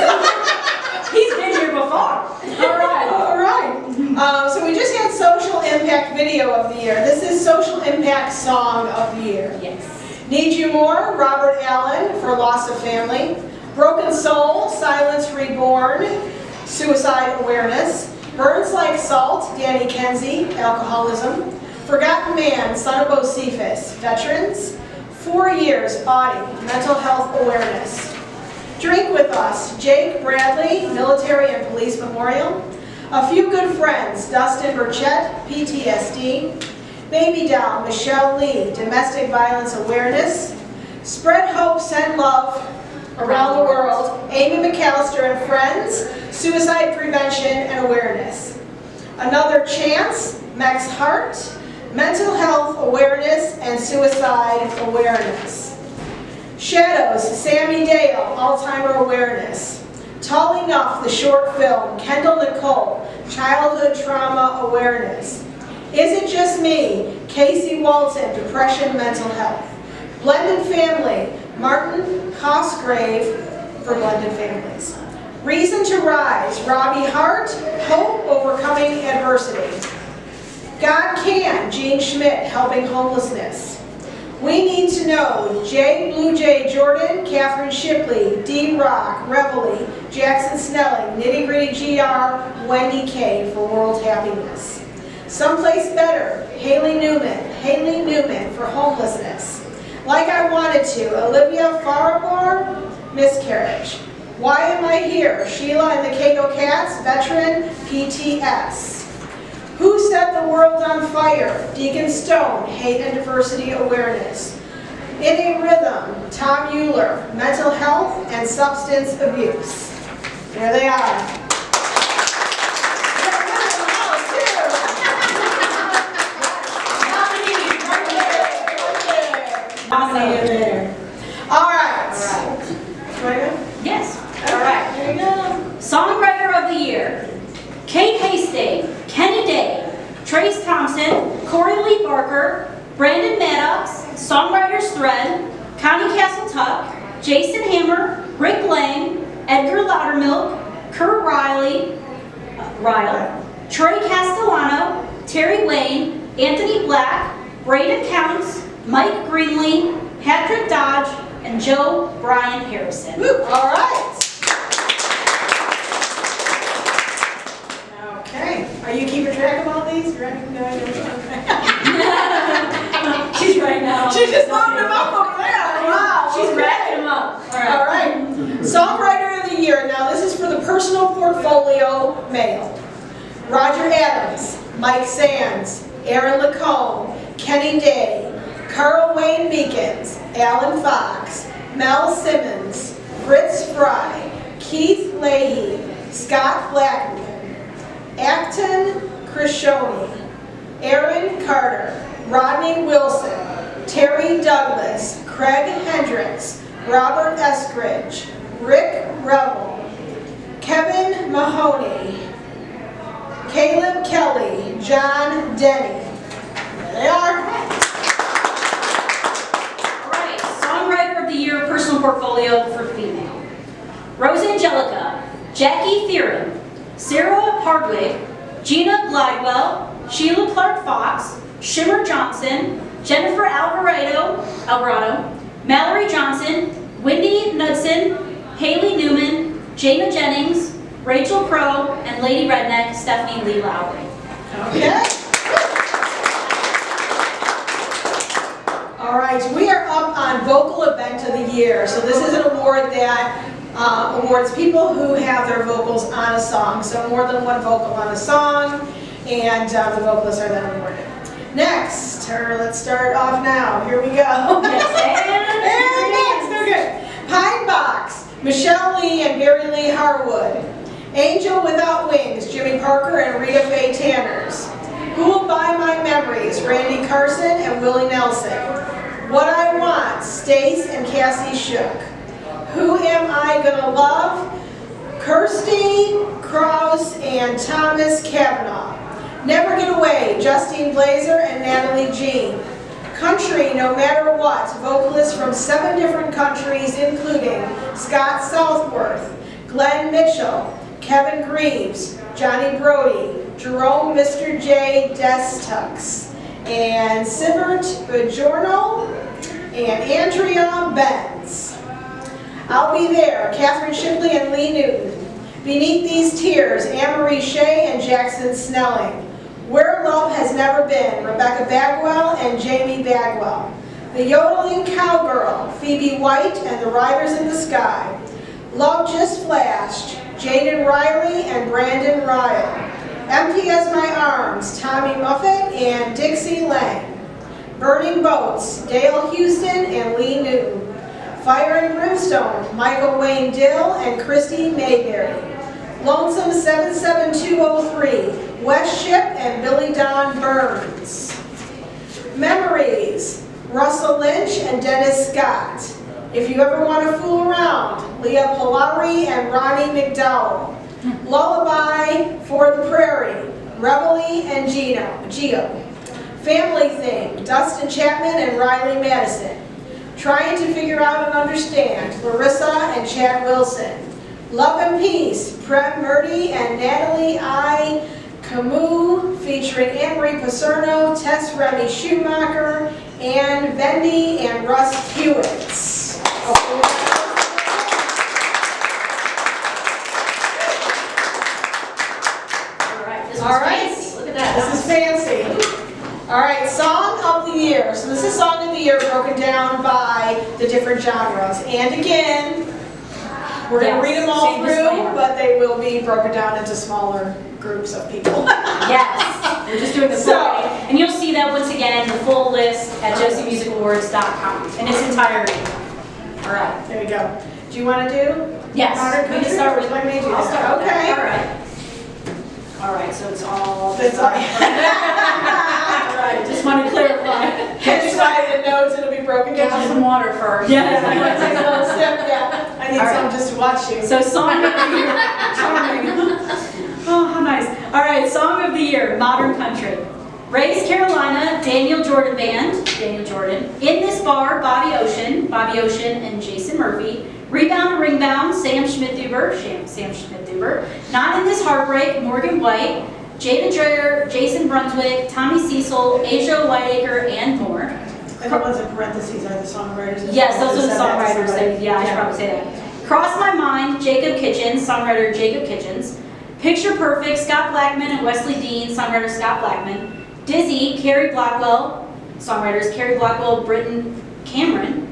He's been here before. All right. All right. So we just had Social Impact Video of the Year. This is Social Impact Song of the Year. Yes. Need You More, Robert Allen for Loss of Family. Broken Soul, Silence Reborn, Suicide Awareness. Burns Like Salt, Danny Kenzie, Alcoholism. Forgotten Man, Son of Bocephus, Veterans. 4 Years, Audie, Mental Health Awareness. Drink With Us, Jake Bradley, Military and Police Memorial. A Few Good Friends, Dustin Burchett, PTSD. Baby Doll, Michelle Lee, Domestic Violence Awareness. Spread Hope, Send Love Around the World, Amy McAllister and Friends, Suicide Prevention and Awareness. Another Chance, Max Hart, Mental Health Awareness and Suicide Awareness. Shadows, Sammy Dale, Alzheimer Awareness. Tall Enough, the short film, Kendall Nicole, Childhood Trauma Awareness. Is It Just Me, Casey Walton, Depression, Mental Health. Blended Family, Martin Cosgrave for Blended Families. Reason to Rise, Robbie Hart, Hope Overcoming Adversity. God Can, Gene Schmidt, Helping Homelessness. We Need to Know, Blue Jay Jordan, Catherine Shipley, D Rock, Reveille, Jackson Snelling, Nitty Gritty GR, Wendy K for World Happiness. Someplace Better, Haley Newman for Homelessness. Like I Wanted To, Olivia Faribault, Miscarriage. Why Am I Here, Sheila and the Cato Cats, Veteran, PTS. Who Set the World on Fire, Deacon Stone, Hate and Diversity Awareness. In a Rhythm, Tom Euler, Mental Health and Substance Abuse. There they are. Nominated there. All right. Yes. All right. There you go. Songwriter of the Year. Kate Hastings, Kenny Day, Trace Thompson, Corey Lee Barker, Brandon Maddox, Songwriters Thread, Connie Castle-Tuck, Jason Hammer, Rick Lang, Edgar Loudermilk, Kurt Ryle, Troy Castellano, Terry Wayne, Anthony Black, Braden Counts, Mike Greenlee, Patrick Dodge, and Joe Brian Harrison. Woo. All right. Okay. Are you keeping track of all these? She's right now. She just loaded them up over there. Wow. She's okay. racking them up. All right. Songwriter of the Year. Now this is for the personal portfolio male. Roger Adams, Mike Sands, Aaron Lacombe, Kenny Day, Carl Wayne Meekins, Alan Fox, Mel Simmons, Fritz Fry, Keith Leahy, Scott Blackman, Acton Krishoni, Aaron Carter, Rodney Wilson, Terry Douglas, Craig Hendricks, Robert Eskridge, Rick Revel, Kevin Mahoney, Caleb Kelly, John Denny. There they are. All right, Songwriter of the Year Personal Portfolio for female. Rose Angelica, Jackie Theron, Sarah Hardwick, Gina Glidewell, Sheila Clark Fox, Shimmer Johnson, Jennifer Alvarado, Mallory Johnson, Wendy Knudsen, Haley Newman, Jana Jennings, Rachel Crow, and Lady Redneck, Stephanie Lee Lowry. Okay. All right, we are up on Vocal Event of the Year. So this is an award that awards people who have their vocals on a song. So more than one vocal on a song, and the vocalists are then awarded. Next, let's start off now. Here we go. Yes, And next, they're good. Pine Box, Michelle Lee and Barry Lee Harwood. Angel Without Wings, Jimmy Parker and Rita Faye Tanners. Who Will Buy My Memories, Randy Carson and Willie Nelson. What I Want, Stace and Cassie Shook. Who Am I Gonna Love, Kirsty Krause and Thomas Kavanaugh. Never Get Away, Justine Blazer and Natalie Jean. Country No Matter What, vocalists from 7 different countries including Scott Southworth, Glenn Mitchell, Kevin Greaves, Johnny Brody, Jerome Mr. J. Destux, and Sivert Bajorno, and Andrea Benz. I'll Be There, Catherine Shipley and Lee Newton. Beneath These Tears, Anne-Marie Shea and Jackson Snelling. Where Love Has Never Been, Rebecca Bagwell and Jamie Bagwell. The Yodeling Cowgirl, Phoebe White and the Riders in the Sky. Love Just Flashed, Jaden Riley and Brandon Ryle. Empty as My Arms, Tommy Muffet and Dixie Lang. Burning Boats, Dale Houston and Lee Newton. Fire and Brimstone, Michael Wayne Dill and Christy Mayberry. Lonesome 77203, West Ship and Billy Don Burns. Memories, Russell Lynch and Dennis Scott. If You Ever Want to Fool Around, Leah Polari and Ronnie McDowell. Lullaby for the Prairie, Reveille and Gio. Family Thing, Dustin Chapman and Riley Madison. Trying to Figure Out and Understand, Larissa and Chad Wilson. Love and Peace, Prem Murdy and Natalie I. Camus, featuring Anne-Marie Paserno, Tess Remy Schumacher, Ann Vendy, and Russ Hewitts. All right, look at that. This is fancy. All right, Song of the Year. So this is Song of the Year broken down by the different genres. And again, we're going to read them all through, but they will be broken down into smaller groups of people. Yes, we're just doing the full and you'll see that once again, the full list at josiemusicawards.com in its entirety. All right. There you go. Do you want to do? Yes. Modern We can country? start with. Like me to do I'll that. start with Okay. that. All right. So it's all. That's all. Right. Just want to clarify. Hence why the notes it'll be broken Get down. you some water first. Yeah, I want to take a little sip. Yeah, I need All some right. just to watch you. So Song of the Year. Charming. Oh, how nice. All right, Song of the Year, Modern Country. Ray's Carolina, Daniel Jordan Band, Daniel Jordan. In This Bar, Bobby Ocean and Jason Murphy. Rebound and Ringbound, Sam Schmidt-Duber. Not In This Heartbreak, Morgan White. Jada Dreyer, Jason Brunswick, Tommy Cecil, Asia Whiteacre, and more. And the ones in parentheses are the songwriters. Yes, those are the songwriters. Yeah, I should probably say that. Cross My Mind, Jacob Kitchens, songwriter Jacob Kitchens. Picture Perfect, Scott Blackman and Wesley Dean, songwriter Scott Blackman. Dizzy, Carrie Blackwell, songwriters Carrie Blackwell, Britton Cameron.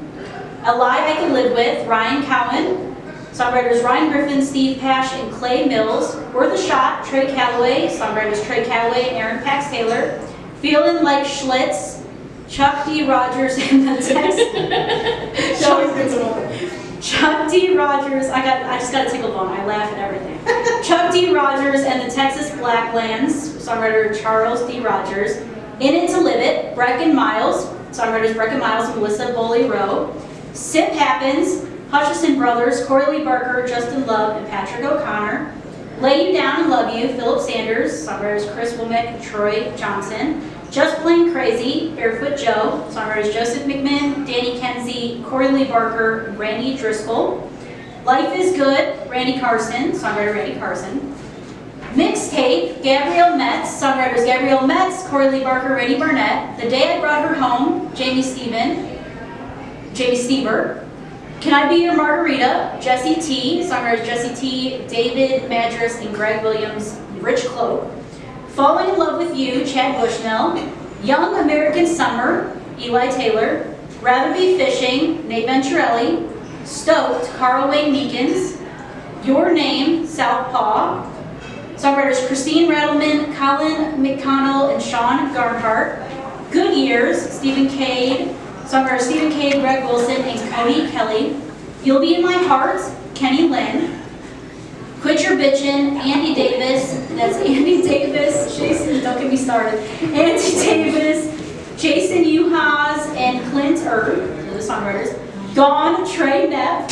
A Lie I Can Live With, Ryan Cowan. Songwriters Ryan Griffin, Steve Pash, and Clay Mills. Worth a Shot, Trey Calloway, songwriters Trey Calloway and Aaron Pax Taylor. Feelin' Like Schlitz, Chuck D. Rogers and the Tex. Chuck D. Rogers, I just got a tickle bone, I laugh at everything. Chuck D. Rogers and the Texas Blacklands, songwriter Charles D. Rogers. In It to Live It, Brecken Miles, songwriters Brecken Miles and Melissa Boley-Rowe. Sip Happens, Hutchison Brothers, Corey Lee Barker, Justin Love, and Patrick O'Connor. Lay You Down and Love You, Philip Sanders, songwriters Chris Womack, Troy Johnson. Just Plain Crazy, Barefoot Joe, songwriters Joseph McMinn, Danny Kenzie, Corey Lee Barker, Randy Driscoll. Life is Good, Randy Carson, songwriter Randy Carson. Mixtape, Gabrielle Metz, songwriters Gabrielle Metz, Corey Lee Barker, Randy Barnett. The Day I Brought Her Home, Jamie Stever. Can I Be Your Margarita, Jesse T, songwriters Jesse T, David Madras, and Greg Williams, Rich Cloak. Falling in Love with You, Chad Bushnell. Young American Summer, Eli Taylor. Rather Be Fishing, Nate Venturelli. Stoked, Carl Wayne Meekins. Your Name, Southpaw. Songwriters Christine Rattleman, Colin McConnell, and Sean Garnhart. Good Years, Stephen Cade. Songwriters Stephen Cade, Greg Wilson, and Cody Kelly. You'll Be in My Heart, Kenny Lynn. Quit Your Bitchin', Andy Davis. That's Andy Davis, Jason, don't get me started. Andy Davis, Jason Uhas, and Clint Erb, the songwriters. Gone, Trey Neff.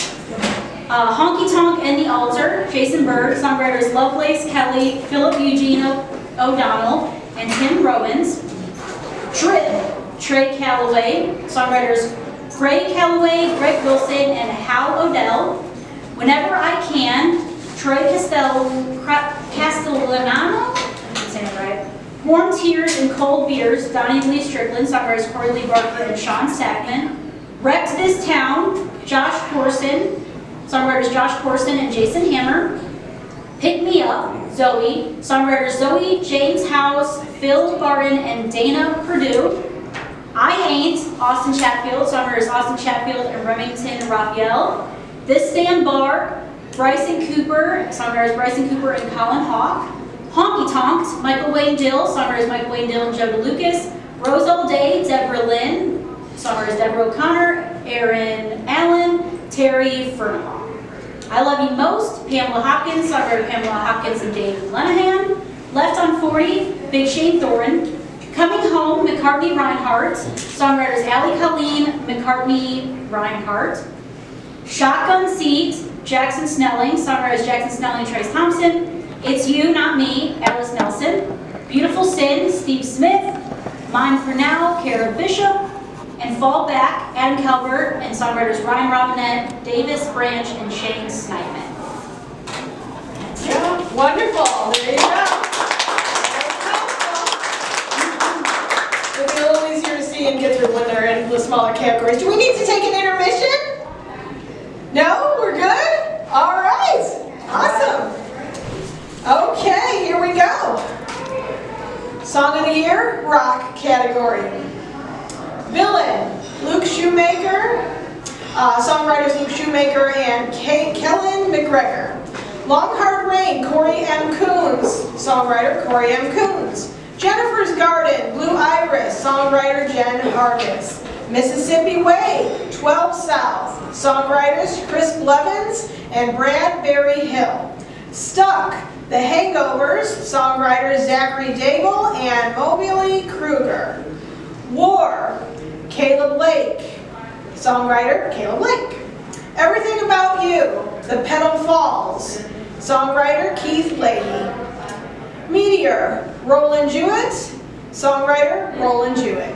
Honky Tonk and the Altar, Jason Bird, songwriters Lovelace Kelly, Philip Eugene O'Donnell, and Tim Rowans. Trip, Trey Calloway, songwriters Gray Calloway, Greg Wilson, and Hal Odell. Whenever I Can, Troy Castellano, I'm saying it right. Warm Tears and Cold Beers, Donnie Lee Strickland, songwriters Corey Lee Barker and Sean Stackman. Wrecked This Town, Josh Corson, songwriters Josh Corson and Jason Hammer. Pick Me Up, Zoe, songwriters Zoe James House, Phil Barton, and Dana Perdue. I Ain't, Austin Chatfield, songwriters Austin Chatfield and Remington Raphael. This Damn Bar, Bryson Cooper, songwriters Bryson Cooper and Colin Hawk. Honky Tonks, Michael Wayne Dill, songwriters Michael Wayne Dill and Joe DeLucas. Rose All Day, Deborah Lynn, songwriters Deborah O'Connor, Aaron Allen, Terry Furnaw. I Love You Most, Pamela Hopkins, songwriter Pamela Hopkins and Dave Lenahan. Left on 40, Big Shane Thorne. Coming Home, McCartney Reinhardt, songwriters Allie Colleen, McCartney Reinhardt. Shotgun Seat, Jackson Snelling, songwriters Jackson Snelling, Trace Thompson. It's You, Not Me, Alice Nelson. Beautiful Sin, Steve Smith. Mine for Now, Kara Bishop. And Fall Back, Adam Calvert, and songwriters Ryan Robinette, Davis Branch, and Shane Snyman. Yeah, wonderful. There you go. It'll be a little easier to see and get through when they're in the smaller categories. Do we need to take an intermission? No? We're good? All right. Awesome. Okay, here we go. Song of the Year, rock category. Villain, Luke Shoemaker, songwriters Luke Shoemaker and Kellen McGregor. Long Hard Rain, Corey M. Coons, songwriter Corey M. Coons. Jennifer's Garden, Blue Iris, songwriter Jen Hargis. Mississippi Way, 12 South, songwriters Chris Blevins and Bradbury Hill. Stuck, The Hangovers, songwriters Zachary Daigle and Mobile Kruger. War, Caleb Lake, songwriter Caleb Lake. Everything About You, The Pedal Falls, songwriter Keith Leahy. Meteor, Roland Jewett, songwriter Roland Jewett.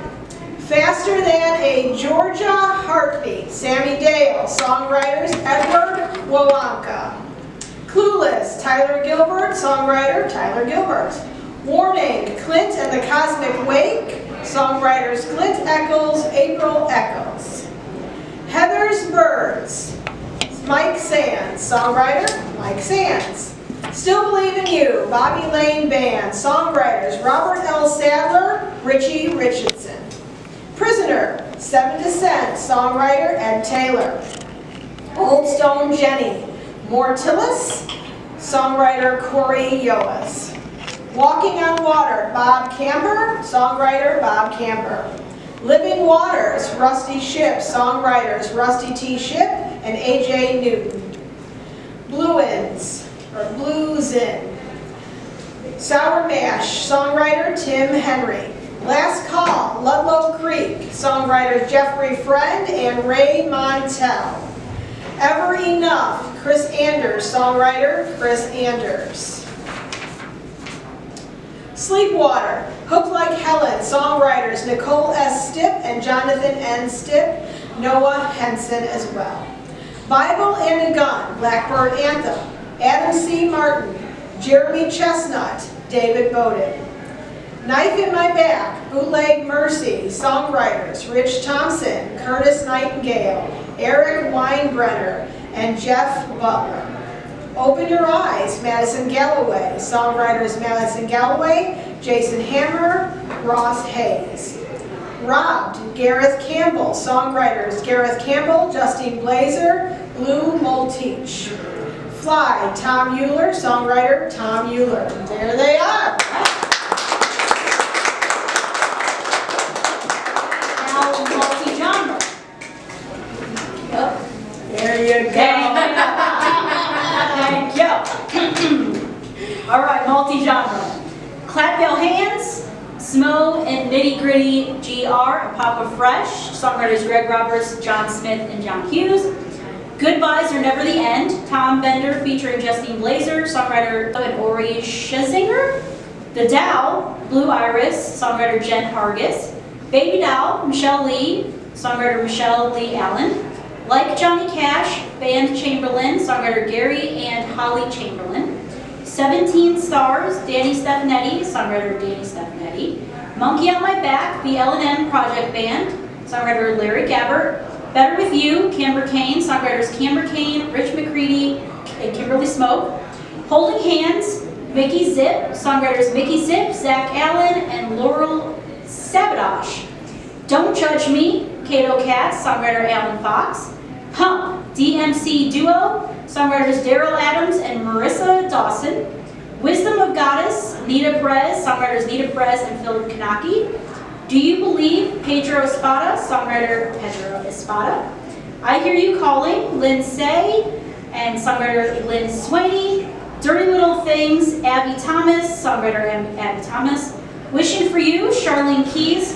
Faster Than a Georgia Heartbeat, Sammy Dale, songwriters Edward Wolanka. Clueless, Tyler Gilbert, songwriter Tyler Gilbert. Warning, Clint and the Cosmic Wake, songwriters Clint Eccles, April Eccles. Heather's Birds, Mike Sands, songwriter Mike Sands. Still Believe in You, Bobby Lane Band, songwriters Robert L. Sadler, Richie Richardson. Prisoner, Seven Descent, songwriter Ed Taylor. Old Stone Jenny, Mortilis, songwriter Corey Yoas. Walking on Water, Bob Camper, songwriter Bob Camper. Living Waters, Rusty Ship, songwriters Rusty T. Ship and A.J. Newton. Blues In. Sour Mash, songwriter Tim Henry. Last Call, Ludlow Creek, songwriters Jeffrey Friend and Ray Montel. Ever Enough, Chris Anders, songwriter Chris Anders. Sleepwater, Hook Like Helen, songwriters Nicole S. Stipp and Jonathan N. Stipp, Noah Henson as well. Bible and a Gun, Blackbird Anthem, Adam C. Martin, Jeremy Chestnut, David Bowden. Knife in My Back, Bootleg Mercy, songwriters Rich Thompson, Curtis Nightingale, Eric Weinbrenner, and Jeff Butler. Open Your Eyes, Madison Galloway, songwriters Madison Galloway, Jason Hammer, Ross Hayes. Robbed, Gareth Campbell, songwriters Gareth Campbell, Justine Blazer, Blue Multeach. Fly, Tom Euler, songwriter Tom Euler. There they are. Now, multi-genre. Yep. There you go. Thank you. All right, multi-genre. Clap Your Hands, Smo and Nitty Gritty GR, and Papa Fresh, songwriters Greg Roberts, John Smith, and John Hughes. Goodbyes Are Never the End, Tom Bender featuring Justine Blazer, songwriter and Ori Scherzinger. The Dow, Blue Iris, songwriter Jen Hargis. Baby Doll, Michelle Lee, songwriter Michelle Lee Allen. Like Johnny Cash, band Chamberlain, songwriter Gary and Holly Chamberlain. 17 Stars, Danny Stefanetti, songwriter Danny Stefanetti. Monkey on My Back, the L&M Project Band, songwriter Larry Gabbert. Better With You, Camber Kane, songwriters Camber Kane, Rich McCready, and Kimberly Smoke. Holding Hands, Mickey Zip, songwriters Mickey Zip, Zach Allen, and Laurel Sabotage. Don't Judge Me, Kato Katz, songwriter Alan Fox. Pump, DMC Duo, songwriters Daryl Adams and Marissa Dawson. Wisdom of Goddess, Nita Perez, songwriters Nita Perez and Philip Kanaki. Do You Believe, Pedro Espada, songwriter Pedro Espada. I Hear You Calling, Lynn Say, and songwriter Lynn Swaney. Dirty Little Things, Abby Thomas, songwriter Abby Thomas. Wishing For You, Charlene Keys,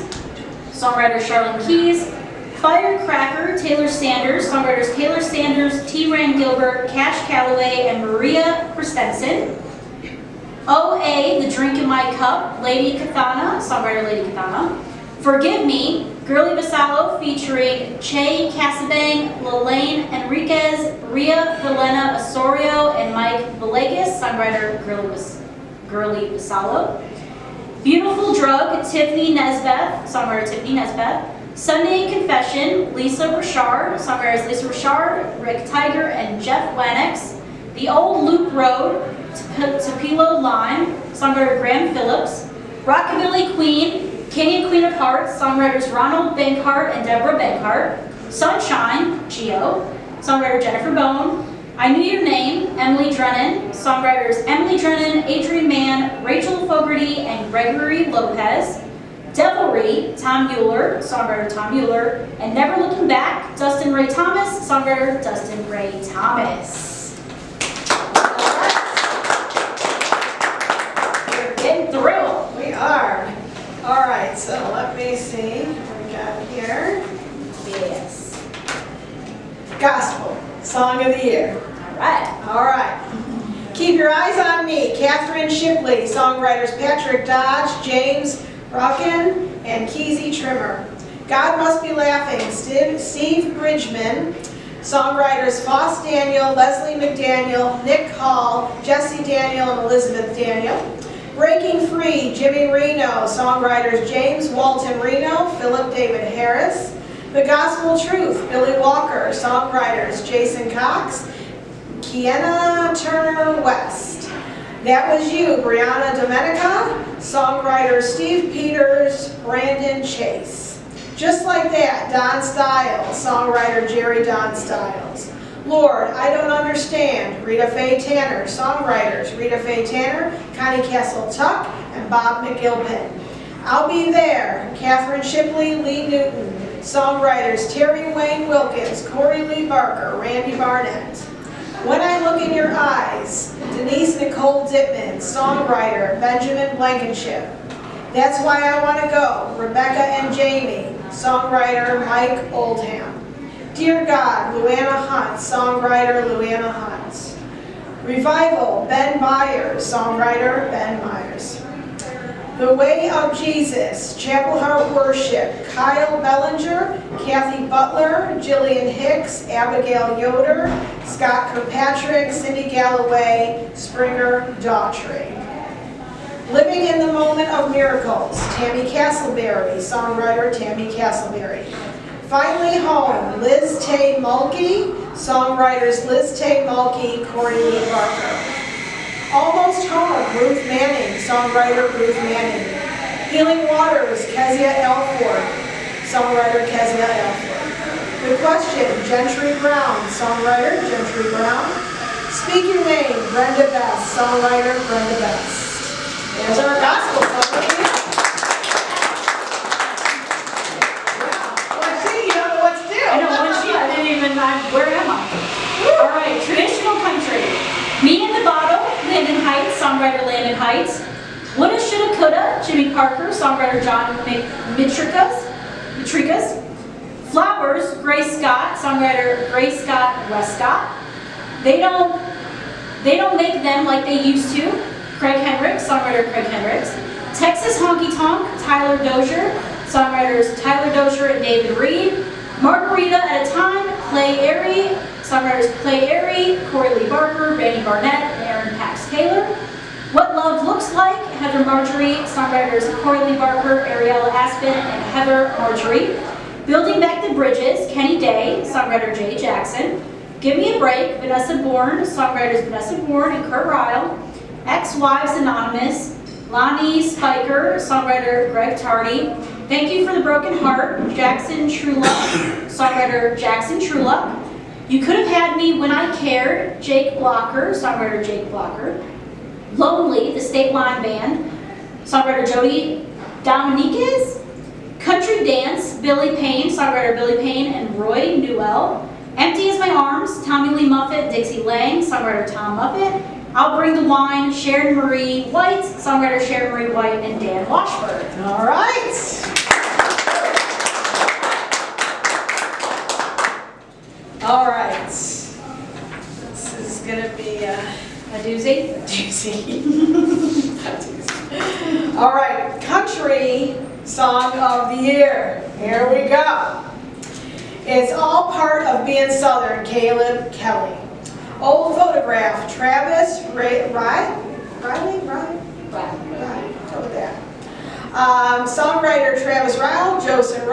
songwriter Charlene Keys. Firecracker, Taylor Sanders, songwriters Taylor Sanders, T. Rand Gilbert, Cash Calloway, and Maria Christensen. OA, The Drink in My Cup, Lady Kathana, songwriter Lady Kathana. Forgive Me, Girly Vassallo featuring Che Casabang, Lelaine Enriquez, Ria Helena Osorio, and Mike Villegas, songwriter Girly Vassallo. Beautiful Drug, Tiffany Nesbeth, songwriter Tiffany Nesbeth. Sunday Confession, Lisa Richard, songwriters Lisa Richard, Rick Tiger, and Jeff Lennox. The Old Loop Road, Tupelo Lime, songwriter Graham Phillips. Rockabilly Queen, King and Queen of Hearts, songwriters Ronald Bankhart and Deborah Bankhart. Sunshine, Geo, songwriter Jennifer Bone. I Knew Your Name, Emily Drennan, songwriters Emily Drennan, Adrian Mann, Rachel Fogarty, and Gregory Lopez. Devilry, Tom Euler, songwriter Tom Euler. And Never Looking Back, Dustin Ray Thomas, songwriter Dustin Ray Thomas. We're getting through. We are. All right, so let me see what we got here. Yes. Gospel, Song of the Year. All right. All right. Keep Your Eyes on Me, Catherine Shipley, songwriters Patrick Dodge, James Rockin, and Keezy Trimmer. God Must Be Laughing, Steve Bridgman, songwriters Foss Daniel, Leslie McDaniel, Nick Hall, Jesse Daniel, and Elizabeth Daniel. Breaking Free, Jimmy Reno, songwriters James Walton Reno, Philip David Harris. The Gospel Truth, Billy Walker, songwriters Jason Cox, Kiana Turner West. That Was You, Brianna Domenica, songwriter Steve Peters, Brandon Chase. Just Like That, Don Stiles, songwriter Jerry Don Stiles. Lord, I Don't Understand, Rita Faye Tanner, songwriters Rita Faye Tanner, Connie Castle-Tuck, and Bob McGilpin. I'll Be There, Catherine Shipley, Lee Newton. Songwriters Terry Wayne Wilkins, Corey Lee Barker, Randy Barnett. When I Look in Your Eyes, Denise Nicole Dittman, songwriter Benjamin Blankenship. That's Why I Want to Go, Rebecca and Jamie, songwriter Mike Oldham. Dear God, Luana Hunt, songwriter Luana Hunt. Revival, Ben Myers, songwriter Ben Myers. The Way of Jesus, Chapel Heart Worship, Kyle Bellinger, Kathy Butler, Jillian Hicks, Abigail Yoder, Scott Kirkpatrick, Cindy Galloway, Springer Daughtry. Living in the Moment of Miracles, Tammy Castleberry, songwriter Tammy Castleberry. Finally Home, Liz Tay Mulkey, songwriters Liz Tay Mulkey, Corey Lee Barker. Almost Home, Ruth Manning, songwriter Ruth Manning. Healing Waters, Kezia Elford, songwriter Kezia Elford. The Question, Gentry Brown, songwriter Gentry Brown. Speak Your Name, Brenda Best, songwriter Brenda Best. There's our gospel song. Where am I? All right, traditional country. Me and the Bottle, Landon Heights, songwriter Landon Heights. Woulda, Shoulda, Coulda, Jimmy Parker, songwriter John Mitrikas. Flowers, Grace Scott, songwriter Grace Scott Westcott. They don't make them like they used to. Craig Hendricks, songwriter Craig Hendricks. Texas Honky Tonk, Tyler Dozier, songwriters Tyler Dozier and David Reed. Margarita at a Time, Clay Airy, songwriters Clay Airy, Corey Lee Barker, Randy Barnett, and Aaron Pax Taylor. What Love Looks Like, Heather Marjorie, songwriters Corey Lee Barker, Ariella Aspen, and Heather Marjorie. Building Back the Bridges, Kenny Day, songwriter Jay Jackson. Give Me a Break, Vanessa Bourne, songwriters Vanessa Bourne and Kurt Ryle. Ex-Wives Anonymous, Lonnie Spiker, songwriter Greg Tardy. Thank You for the Broken Heart, Jackson Trueluck, songwriter Jackson Trueluck. You Could Have Had Me When I Cared, Jake Blocker, songwriter Jake Blocker. Lonely, the State Line Band, songwriter Jody Dominiquez. Country Dance, Billy Payne, songwriter Billy Payne and Roy Newell. Empty as My Arms, Tommy Lee Muffet, Dixie Lang, songwriter Tom Muppet. I'll Bring the Wine, Sharon Marie White, songwriter Sharon Marie White and Dan Washburn. All right. All right. This is going to be a doozy. A doozy. All right. Country Song of the Year. Here we go. It's all part of being Southern, Caleb Kelly. Old Photograph, Travis Riley. Go with that. Songwriter Travis Ryle, Jason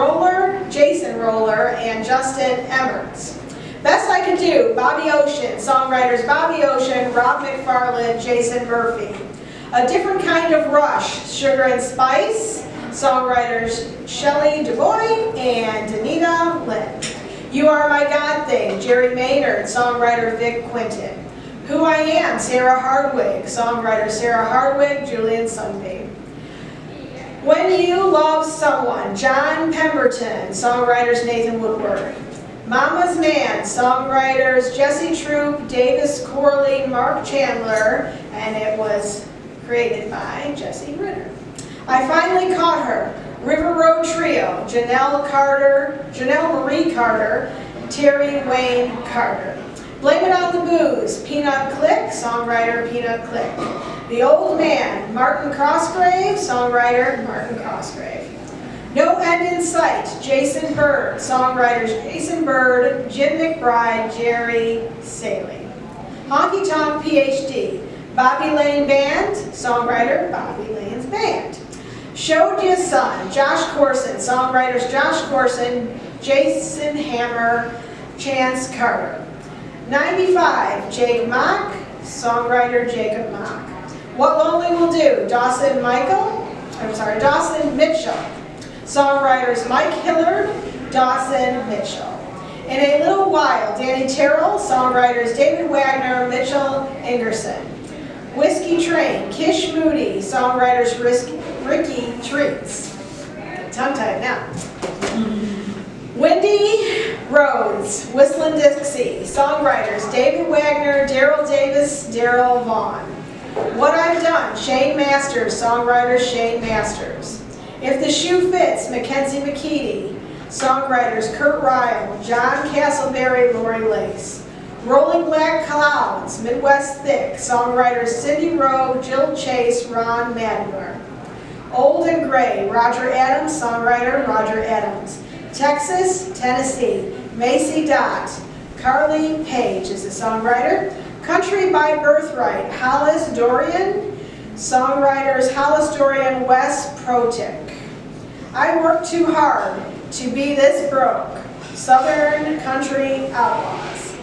Roller, and Justin Emmerts. Best I Could Do, Bobby Ocean, songwriters Bobby Ocean, Rob McFarland, Jason Murphy. A Different Kind of Rush, Sugar and Spice, songwriters Shelley DuBois and Danita Lynn. You Are My God Thing, Jerry Maynard, songwriter Vic Quinton. Who I Am, Sarah Hardwig, songwriter Sarah Hardwig, Julian Sunbeam. When You Love Someone, John Pemberton, songwriters Nathan Woodward. Mama's Man, songwriters Jesse Troop, Davis Corley, Mark Chandler, and it was created by Jesse Ritter. I Finally Caught Her, River Road Trio, Janelle Marie Carter, Terry Wayne Carter. Blame It on the Booze, Peanut Click, songwriter Peanut Click. The Old Man, Martin Crossgrave, songwriter Martin Crossgrave. No End in Sight, Jason Bird, songwriters Jason Bird, Jim McBride, Jerry Saley. Honky Tonk PhD, Bobby Lane Band, songwriter Bobby Lane's Band. Showed Ya Son, Josh Corson, songwriters Josh Corson, Jason Hammer, Chance Carter. 95, Jacob Mock, songwriter Jacob Mock. What Lonely Will Do, Dawson Mitchell. Songwriters Mike Hillard, Dawson Mitchell. In a Little While, Danny Terrell, songwriters David Wagner, Mitchell Ingerson. Whiskey Train, Kish Moody, songwriters Ricky Treats. Tongue-tied now. Wendy Rhodes, Whistling Dixie. Songwriters, David Wagner, Daryl Davis, Daryl Vaughn. What I've Done, Shane Masters, songwriter Shane Masters. If the Shoe Fits, Mackenzie McKeady. Songwriters Kurt Ryle, John Castleberry, Lori Lace. Rolling Black Clouds, Midwest Thick. Songwriters Cindy Rowe, Jill Chase, Ron Madler. Old and Gray, Roger Adams, songwriter Roger Adams. Texas, Tennessee, Macy Dott. Carly Page is the songwriter. Country by Birthright, Hollis Dorian. Songwriters Hollis Dorian, Wes Protic. I Work Too Hard to Be This Broke, Southern Country Outlaws.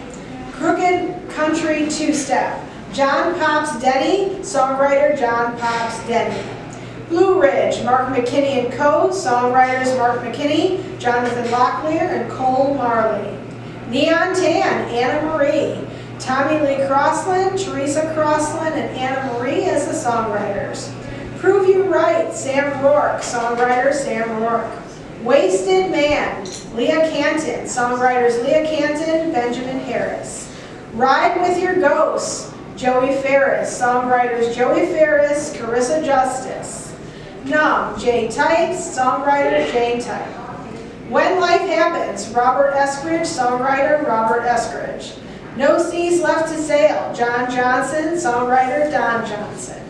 Crooked Country Two-Step, John Pops Denny, songwriter John Pops Denny. Blue Ridge, Mark McKinney and Co., songwriters Mark McKinney, Jonathan Locklear, and Cole Marley. Neon Tan, Anna Marie. Tommy Lee Crossland, Teresa Crossland, and Anna Marie as the songwriters. Prove You Right, Sam Rourke, songwriter Sam Rourke. Wasted Man, Leah Canton, songwriters Leah Canton, Benjamin Harris. Ride With Your Ghost, Joey Ferris, songwriters Joey Ferris, Carissa Justice. Numb, Jay Types, songwriter Jane Type. When Life Happens, Robert Eskridge, songwriter Robert Eskridge. No Seas Left to Sail, John Johnson, songwriter Don Johnson.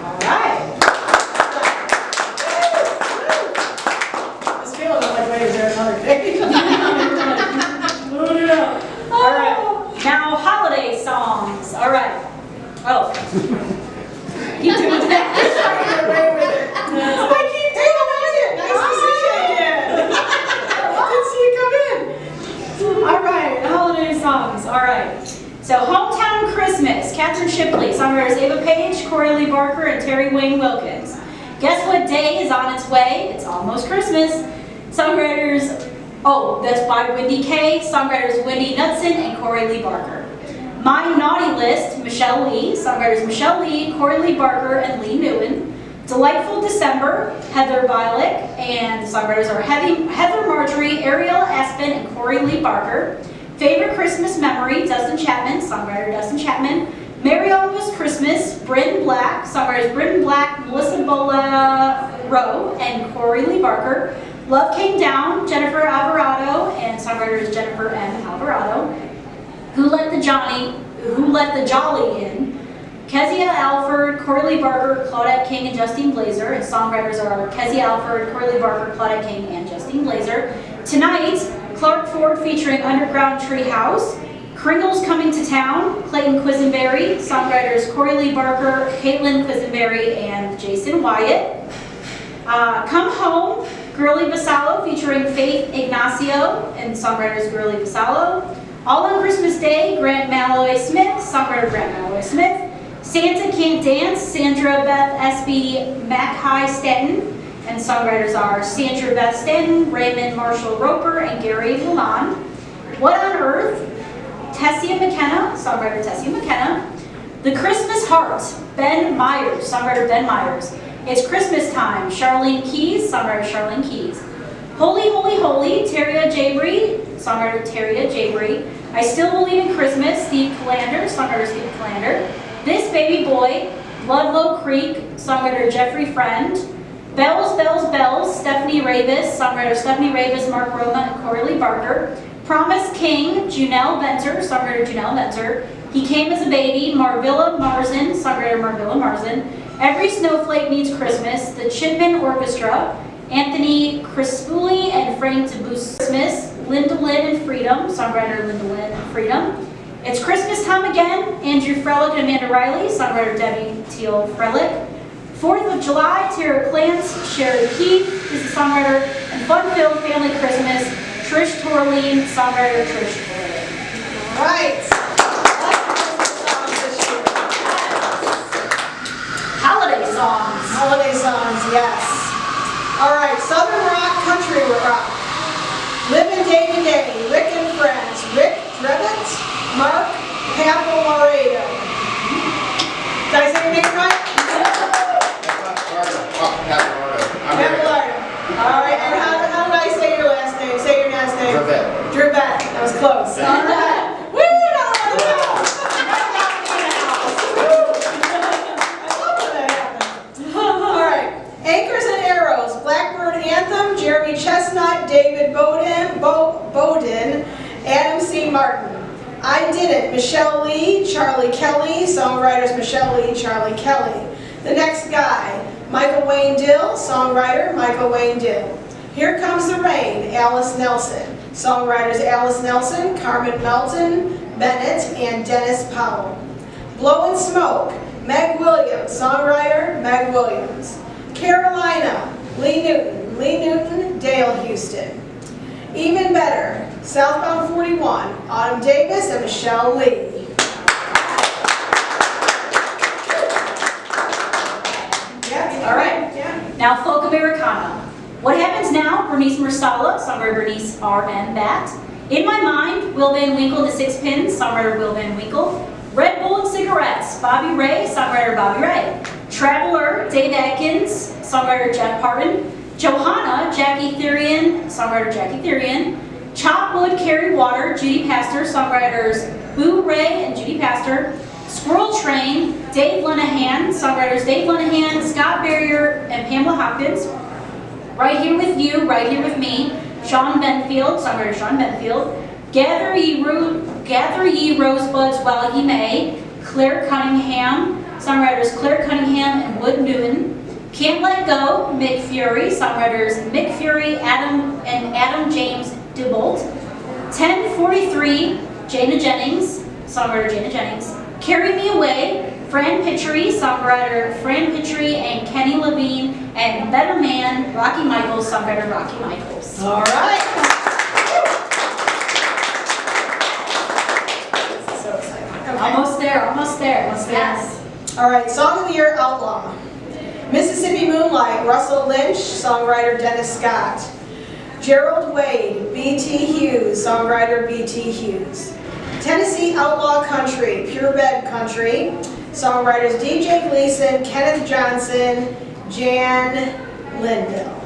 All right. I was feeling like, wait, is there another page? All right. Now, holiday songs. All right. Oh. Keep doing that. I keep doing it. Nice to see you come in. All right, holiday songs. All right. So, Hometown Christmas, Catherine Shipley, songwriters Ava Page, Corey Lee Barker, and Terry Wayne Wilkins. Guess What Day is on its way? It's almost Christmas. Songwriters, that's by Wendy Kay, songwriters Wendy Knudsen and Corey Lee Barker. My Naughty List, Michelle Lee, songwriters Michelle Lee, Corey Lee Barker, and Lee Newen. Delightful December, Heather Violick, and the songwriters are Heather Marjorie, Ariel Aspen, and Corey Lee Barker. Favorite Christmas Memory, Dustin Chapman, songwriter Dustin Chapman. Merry Almost Christmas, Bryn Black, songwriters Bryn Black, Melissa Bola Rowe, and Corey Lee Barker. Love Came Down, Jennifer Alvarado, and songwriters Jennifer M. Alvarado. Who Let the Jolly In, Kezia Alford, Corey Lee Barker, Claudette King, and Justine Blazer. And songwriters are Kezia Alford, Corey Lee Barker, Claudette King, and Justine Blazer. Tonight, Clark Ford featuring Underground Treehouse. Kringle's Coming to Town, Clayton Quisenberry. Songwriters Corey Lee Barker, Caitlin Quisenberry, and Jason Wyatt. Come Home, Girly Vassallo featuring Faith Ignacio, and songwriters Girly Vassallo. All on Christmas Day, Grant Malloy Smith, songwriter Grant Malloy Smith. Santa Can't Dance, Sandra Beth S.B. Mackay Stanton, and songwriters are Sandra Beth Stanton, Raymond Marshall Roper, and Gary Milan. What on Earth, Tessia McKenna, songwriter Tessia McKenna. The Christmas Heart, Ben Myers, songwriter Ben Myers. It's Christmas Time, Charlene Keys, songwriter Charlene Keys. Holy, Holy, Holy, Teria Jabry, songwriter Teria Jabry. I Still Believe in Christmas, Steve Calander, songwriter Steve Calander. This Baby Boy, Ludlow Creek, songwriter Jeffrey Friend. Bells, Bells, Bells, Stephanie Ravis, songwriter Stephanie Ravis, Mark Roma, and Corey Lee Barker. Promise King, Junelle Venter, songwriter Junelle Venter. He Came as a Baby, Marvilla Marzin, songwriter Marvilla Marzin. Every Snowflake Needs Christmas, the Chipman Orchestra. Anthony Crispulli and Frank DeBus. Christmas, Linda Lynn and Freedom, songwriter Linda Lynn and Freedom. It's Christmas Time Again, Andrew Frelick and Amanda Riley, songwriter Debbie Teal Frelick. 4th of July, Tara Clance, Sherry Keith is the songwriter, and Fun-Filled Family Christmas, Trish Torleen, songwriter Trish Torleen. All right. Holiday songs. Holiday songs, yes. All right, Southern Rock, Country Rock. Living Day to Day, Rick and Friends, Rick Drevitt, Mark Papalaredo. Did I say your name right? Pappalardo. Pappalardo. All right, and Michelle Lee, Charlie Kelly, songwriters Michelle Lee, Charlie Kelly. The next guy, Michael Wayne Dill, songwriter Michael Wayne Dill. Here Comes the Rain, Alice Nelson, songwriters Alice Nelson, Carmen Melton, Bennett, and Dennis Powell. Blowin' Smoke, Meg Williams, songwriter Meg Williams. Carolina, Lee Newton, Dale Houston. Even Better, Southbound 41, Autumn Davis and Michelle Lee. Yeah, All right. Yeah. Now, folk Americana. What Happens Now, Bernice Marsala, songwriter Bernice R.N. Batt. In My Mind, Will Van Winkle, The Six Pins, songwriter Will Van Winkle. Red Bull and Cigarettes, Bobby Ray, songwriter Bobby Ray. Traveler, Dave Atkins, songwriter Jeff Parton. Johanna, Jackie Therian, songwriter Jackie Therian. Chopwood, Carrie Water, Judy Pastor, songwriters Boo Ray and Judy Pastor. Squirrel Train, Dave Lenahan, songwriters Dave Lenahan, Scott Barrier, and Pamela Hopkins. Right Here With You, Right Here With Me, Sean Benfield, songwriter Sean Benfield. Gather Ye Rosebuds While Ye May, Claire Cunningham, songwriters Claire Cunningham and Wood Newton. Can't Let Go, Mick Fury, songwriters Mick Fury, Adam James Dibolt. 1043, Jana Jennings, songwriter Jana Jennings. Carry Me Away, Fran Pitchery, songwriter Fran Pitchery and Kenny Levine, and Better Man, Rocky Michaels, songwriter Rocky Michaels. All right. This is so exciting. Okay. Almost there, almost there. Yes. All right, Song of the Year, Outlaw. Mississippi Moonlight, Russell Lynch, songwriter Dennis Scott. Gerald Wade, B.T. Hughes, songwriter B.T. Hughes. Tennessee Outlaw Country, Pure Bed Country, songwriters DJ Gleason, Kenneth Johnson, Jan Lindell.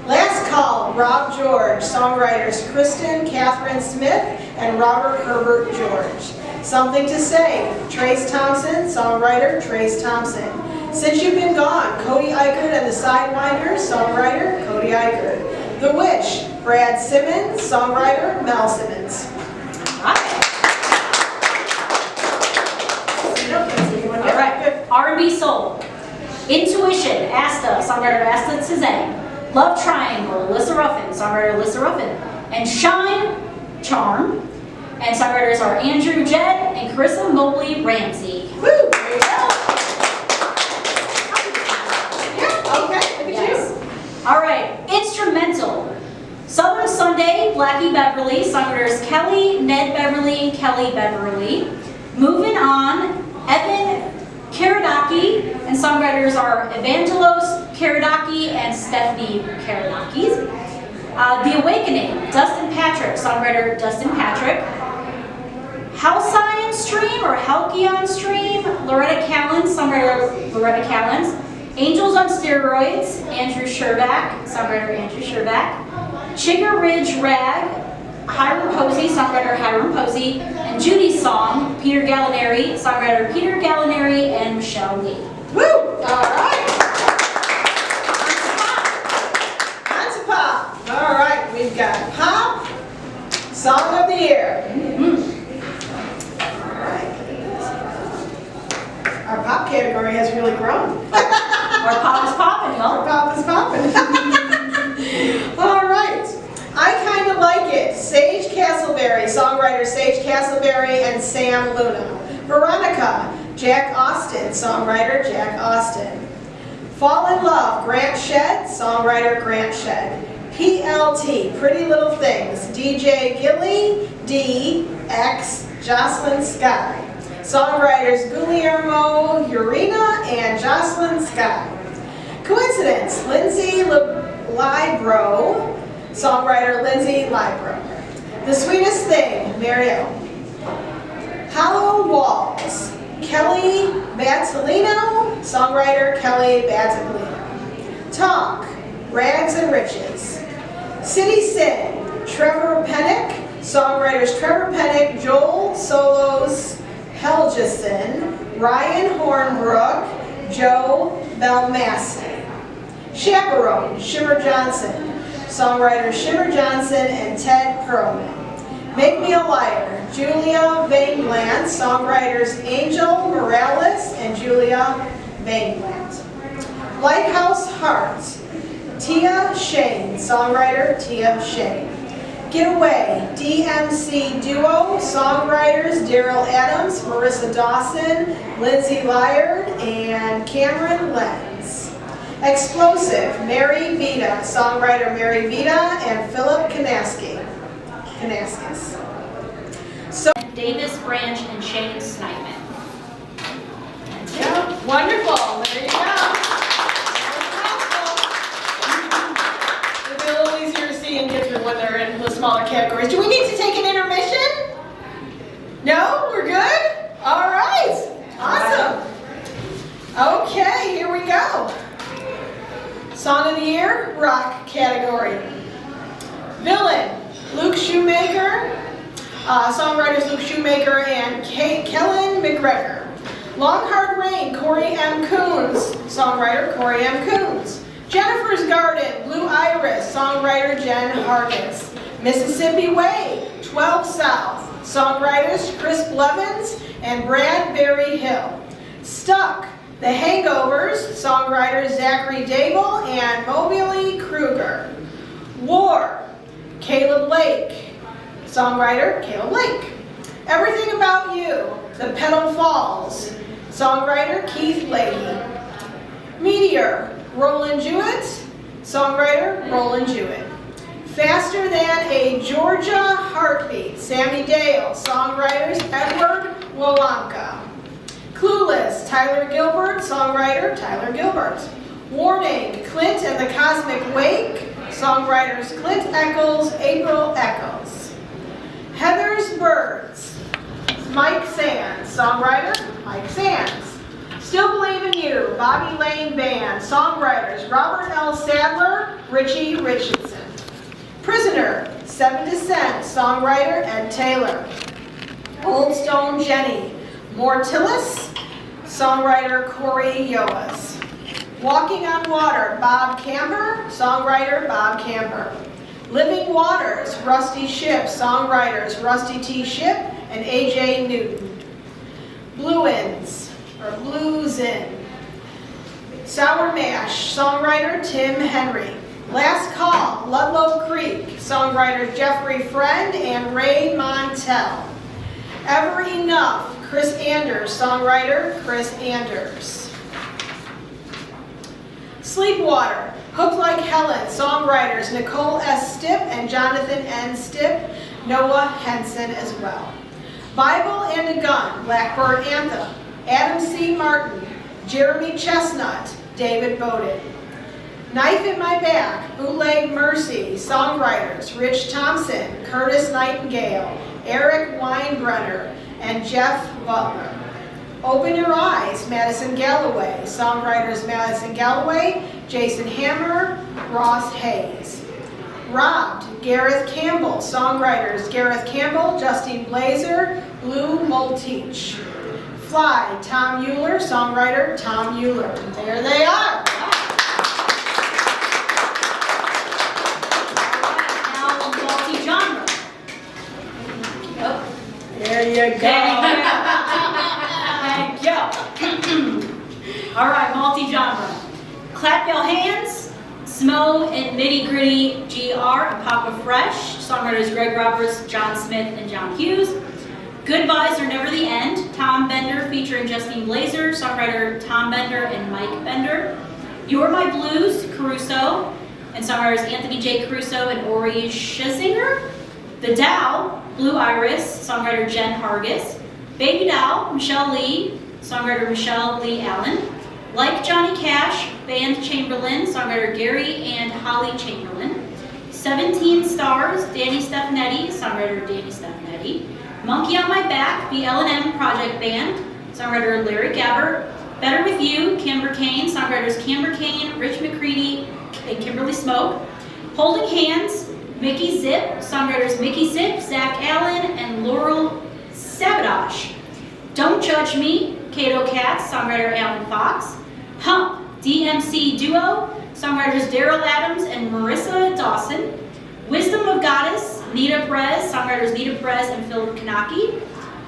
Last Call, Rob George, songwriters Kristen Catherine Smith and Robert Herbert George. Something to Say, Trace Thompson, songwriter Trace Thompson. Since You've Been Gone, Cody Eichert and the Sidewinders, songwriter Cody Eichert. The Witch, Brad Simmons, songwriter Mel Simmons. All right, R&B Soul. Intuition, Asta, songwriter Asta Cezanne. Love Triangle, Alyssa Ruffin, songwriter Alyssa Ruffin. And Shine Charm, and songwriters are Andrew Jedd and Carissa Mobley Ramsey. Woo! There you go. Yeah, okay, look at Yes. All right, Instrumental. Southern Sunday, Blackie Beverly, songwriters Kelly, Ned Beverly, and Kelly Beverly. Moving On, Evan Karadaki, and songwriters are Evangelos Karadaki and Stephanie Karadakis. The Awakening, Dustin Patrick, songwriter Dustin Patrick. Halcyon Stream or Halcyon Stream, Loretta Callens, songwriter Loretta Callens. Angels on Steroids, Andrew Sherback, songwriter Andrew Sherback. Chigger Ridge Rag, Hiram Posey, songwriter Hiram Posey. And Judy's Song, Peter Gallinari, songwriter Peter Gallinari and Michelle Lee. Woo! All right. On to pop. All right, we've got pop, Song of the Year. All right. Our pop category has really grown. Our pop is popping, Our y'all. pop is popping. All right. I Kind of Like It, Sage Castleberry, songwriters Sage Castleberry and Sam Luna. Veronica, Jack Austin, songwriter Jack Austin. Fall in Love, Grant Shedd, songwriter Grant Shedd. PLT, Pretty Little Things, DJ Gilly, D, X, Jocelyn Sky. Songwriters Guillermo Urena and Jocelyn Sky. Coincidence, Lindsay Libro, songwriter Lindsay Libro. The Sweetest Thing, Marielle. Hollow Walls, Kelly Battaglino, songwriter Kelly Battaglino. Talk, Rags and Riches. City Sin, Trevor Pennick, songwriters Trevor Pennick, Joel Solos Helgeson, Ryan Hornbrook, Joe Belmassi. Chaperone, Shimmer Johnson, songwriters Shimmer Johnson and Ted Perlman. Make Me a Liar, Julia Vainblant, songwriters Angel Morales and Julia Vainblant. Lighthouse Hearts, Tia Shane, songwriter Tia Shane. Get Away, DMC Duo, songwriters Daryl Adams, Marissa Dawson, Lindsay Lyard, and Cameron Lenz. Explosive, Mary Vita, songwriter Mary Vita and Philip Kanaskis. So, Davis Branch and Shane Snyman. yeah, wonderful. There you go. It'll be a little easier to see and get through when they're in the smaller categories. Do we need to take an intermission? No? We're good? All right. Awesome. Okay, here we go. Song of the Year, rock category. Villain, Luke Shoemaker. Songwriters Luke Shoemaker and Kellen McGregor. Long Hard Rain, Corey M. Coons. Songwriter Corey M. Coons. Jennifer's Garden, Blue Iris. Songwriter Jen Hargis. Mississippi Way, 12 South. Songwriters Chris Blevins and Brad Berry Hill. Stuck, The Hangovers. Songwriters Zachary Dable and Mobile Kruger. War, Caleb Lake. Songwriter Caleb Lake. Everything About You, The Pedal Falls. Songwriter Keith Leahy. Meteor, Roland Jewett. Songwriter Roland Jewett. Faster Than a Georgia Heartbeat, Sammy Dale. Songwriters Edward Wolanka. Clueless, Tyler Gilbert. Songwriter Tyler Gilbert. Warning, Clint and the Cosmic Wake. Songwriters Clint Eccles, April Eccles. Heather's Birds, Mike Sands. Songwriter Mike Sands. Still Believe in You, Bobby Lane Band. Songwriters Robert L. Sadler, Richie Richardson. Prisoner, Seven Descent. Songwriter Ed Taylor. Old Stone Jenny, Mortilis. Songwriter Corey Yoas. Walking on Water, Bob Camper. Songwriter Bob Camper. Living Waters, Rusty Ship. Songwriters Rusty T. Ship and A.J. Newton. Blues In. Sour Mash, songwriter Tim Henry. Last Call, Ludlow Creek. Songwriters Jeffrey Friend and Ray Montel. Ever Enough, Chris Anders. Songwriter Chris Anders. Sleepwater, Hooked Like Helen. Songwriters Nicole S. Stipp and Jonathan N. Stipp. Noah Henson as well. Bible and a Gun, Blackbird Anthem. Adam C. Martin, Jeremy Chestnut, David Bowden. Knife in My Back, Bootleg Mercy. Songwriters Rich Thompson, Curtis Nightingale, Eric Weinbrenner, and Jeff Butler. Open Your Eyes, Madison Galloway. Songwriters Madison Galloway, Jason Hammer, Ross Hayes. Robbed, Gareth Campbell. Songwriters Gareth Campbell, Justine Blazer, Blue Multeach. Fly, Tom Euler. Songwriter Tom Euler. There they are. Now, multi-genre. Oh. There you go. Thank you. All right, multi-genre. Clap Your Hands, Smo and Nitty Gritty GR and Papa Fresh. Songwriters Greg Roberts, John Smith, and John Hughes. Goodbyes Are Never the End, Tom Bender featuring Justine Blazer, songwriter Tom Bender and Mike Bender. You're My Blues, Caruso, and songwriters Anthony J. Caruso and Ori Schizinger. The Dow, Blue Iris, songwriter Jen Hargis. Baby Doll, Michelle Lee, songwriter Michelle Lee Allen. Like Johnny Cash, band Chamberlain, songwriter Gary and Holly Chamberlain. 17 Stars, Danny Stefanetti, songwriter Danny Stefanetti. Monkey on My Back, the L&M Project Band, songwriter Larry Gabbert. Better With You, Camber Kane, songwriters Camber Kane, Rich McCready, and Kimberly Smoke. Holding Hands, Mickey Zip, songwriters Mickey Zip, Zach Allen, and Laurel Sabotage. Don't Judge Me, Cato Katz, songwriter Alan Fox. Hump, DMC Duo, songwriters Daryl Adams and Marissa Dawson. Wisdom of Goddess, Nita Perez, songwriters Nita Perez and Phil Kanaki.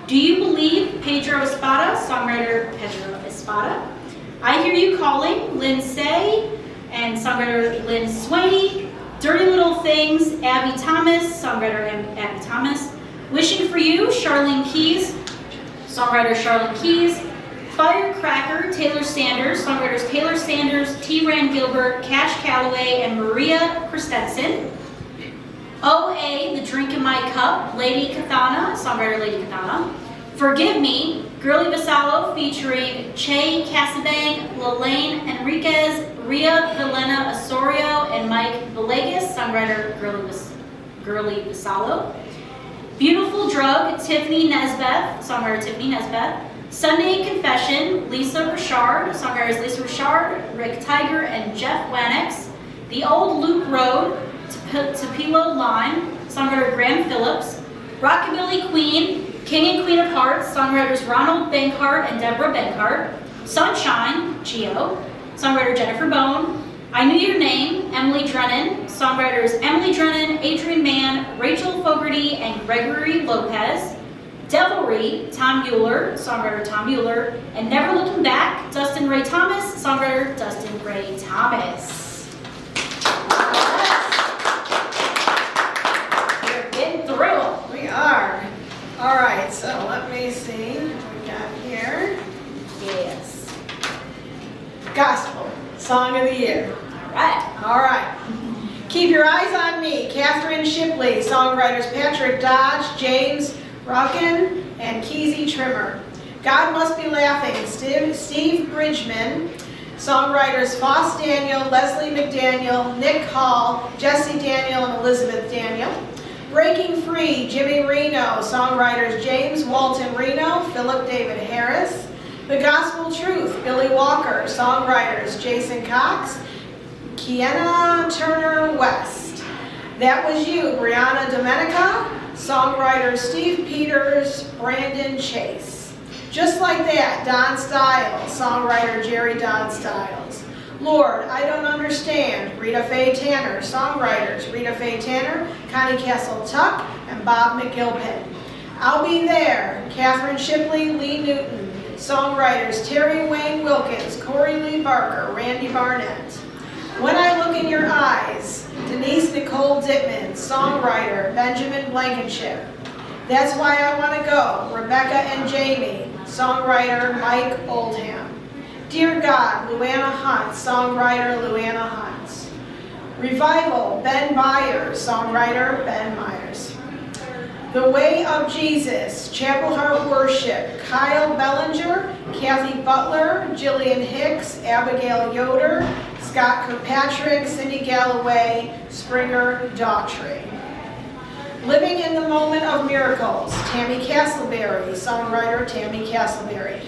Do You Believe, Pedro Espada, songwriter Pedro Espada. I Hear You Calling, Lynn Say and songwriter Lynn Swaney. Dirty Little Things, Abby Thomas, songwriter Abby Thomas. Wishing for You, Charlene Keys, songwriter Charlene Keys. Firecracker, Taylor Sanders, songwriters Taylor Sanders, T. Rand Gilbert, Cash Calloway, and Maria Christensen. OA, The Drink in My Cup, Lady Kathana, songwriter Lady Kathana. Forgive Me, Girly Vasallo, featuring Che Casabang, Lalaine Enriquez, Ria Vilena Osorio, and Mike Villegas, songwriter Girly Vasallo. Beautiful Drug, Tiffany Nesbeth, songwriter Tiffany Nesbeth. Sunday Confession, Lisa Richard, songwriters Lisa Richard, Rick Tiger, and Jeff Wanix. The Old Loop Road, Tupelo Lime, songwriter Graham Phillips. Rockabilly Queen, King and Queen of Hearts, songwriters Ronald Bankhart and Deborah Bankhart. Sunshine, Geo, songwriter Jennifer Bone. I Knew Your Name, Emily Drennan, songwriters Emily Drennan, Adrian Mann, Rachel Fogarty, and Gregory Lopez. Devilry, Tom Mueller, songwriter Tom Mueller, and Never Looking Back, Dustin Ray Thomas, songwriter Dustin Ray Thomas. We're getting through. We are. All right, so let me see what we got here. Yes. Gospel, Song of the Year. All right. All right. Keep Your Eyes on Me, Catherine Shipley, songwriters Patrick Dodge, James Rockin, and Keezy Trimmer. God Must Be Laughing, Steve Bridgman, songwriters Foss Daniel, Leslie McDaniel, Nick Hall, Jesse Daniel, and Elizabeth Daniel. Breaking Free, Jimmy Reno, songwriters James Walton Reno, Philip David Harris. The Gospel Truth, Billy Walker, songwriters Jason Cox, Kiana Turner West. That Was You, Brianna Domenica, songwriters Steve Peters, Brandon Chase. Just Like That, Don Stiles, songwriter Jerry Don Stiles. Lord, I Don't Understand, Rita Faye Tanner, songwriters Rita Faye Tanner, Connie Castle Tuck, and Bob McGilpin. I'll Be There, Catherine Shipley, Lee Newton, songwriters Terry Wayne Wilkins, Corey Lee Barker, Randy Barnett. When I Look in Your Eyes, Denise Nicole Dittman, songwriter Benjamin Blankenship. That's Why I Want to Go, Rebecca and Jamie, songwriter Mike Oldham. Dear God, Luana Hunt, songwriter Luana Hunt. Revival, Ben Byers, songwriter Ben Myers. The Way of Jesus, Chapel Heart Worship, Kyle Bellinger, Kathy Butler, Jillian Hicks, Abigail Yoder, Scott Kirkpatrick, Cindy Galloway, Springer Daughtry. Living in the Moment of Miracles, Tammy Castleberry, songwriter Tammy Castleberry.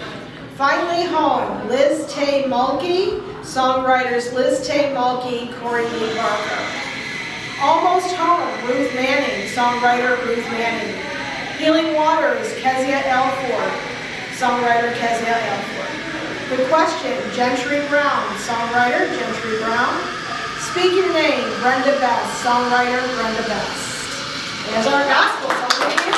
Finally Home, Liz Tay Mulkey, songwriters Liz Tay Mulkey, Corey Lee Barker. Almost Home, Ruth Manning, songwriter Ruth Manning. Healing Waters, Kezia Elford, songwriter Kezia Elford. The Question, Gentry Brown, songwriter Gentry Brown. Speak Your Name, Brenda Best, songwriter Brenda Best. There's our gospel song of the year.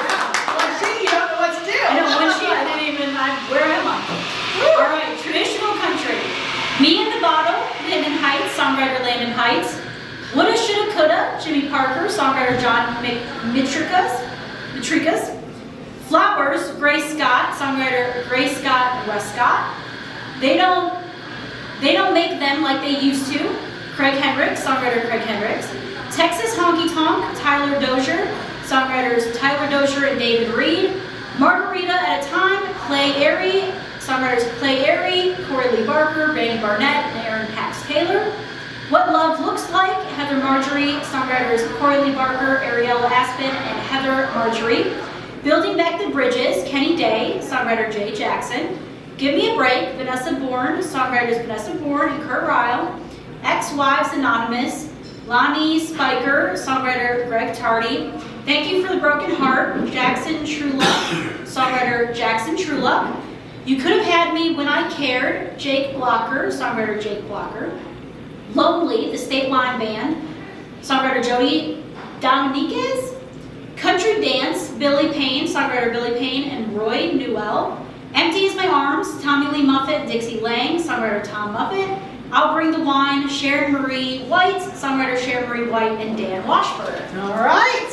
Yeah, one sheet, you don't know what to do. I know one sheet, I didn't even, where am I? All right, traditional country. Me and the Bottle, Landon Heights, songwriter Landon Heights. Woulda, Shoulda, Coulda, Jimmy Parker, songwriter John Mitrikas. Flowers, Grace Scott, songwriter Grace Scott Westcott. They don't make them like they used to. Craig Hendricks, songwriter Craig Hendricks. Texas Honky Tonk, Tyler Dozier, songwriters Tyler Dozier and David Reed. Margarita at a Time, Clay Airy, songwriters Clay Airy, Corey Lee Barker, Randy Barnett, and Aaron Pax Taylor. What Love Looks Like, Heather Marjorie, songwriters Corey Lee Barker, Ariella Aspen, and Heather Marjorie. Building Back the Bridges, Kenny Day, songwriter Jay Jackson. Give Me a Break, Vanessa Bourne, songwriters Vanessa Bourne and Kurt Ryle. Ex-Wives Anonymous, Lonnie Spiker, songwriter Greg Tardy. Thank You for the Broken Heart, Jackson Trueluck, songwriter Jackson Trueluck. You Could Have Had Me When I Cared, Jake Blocker, songwriter Jake Blocker. Lonely, the State Line Band, songwriter Jody Dominiquez. Country Dance, Billy Payne, songwriter Billy Payne and Roy Newell. Empty as My Arms, Tommy Lee Muffet, Dixie Lang, songwriter Tom Muffet. I'll Bring the Wine, Sharon Marie White, songwriter Sharon Marie White and Dan Washburn. All right.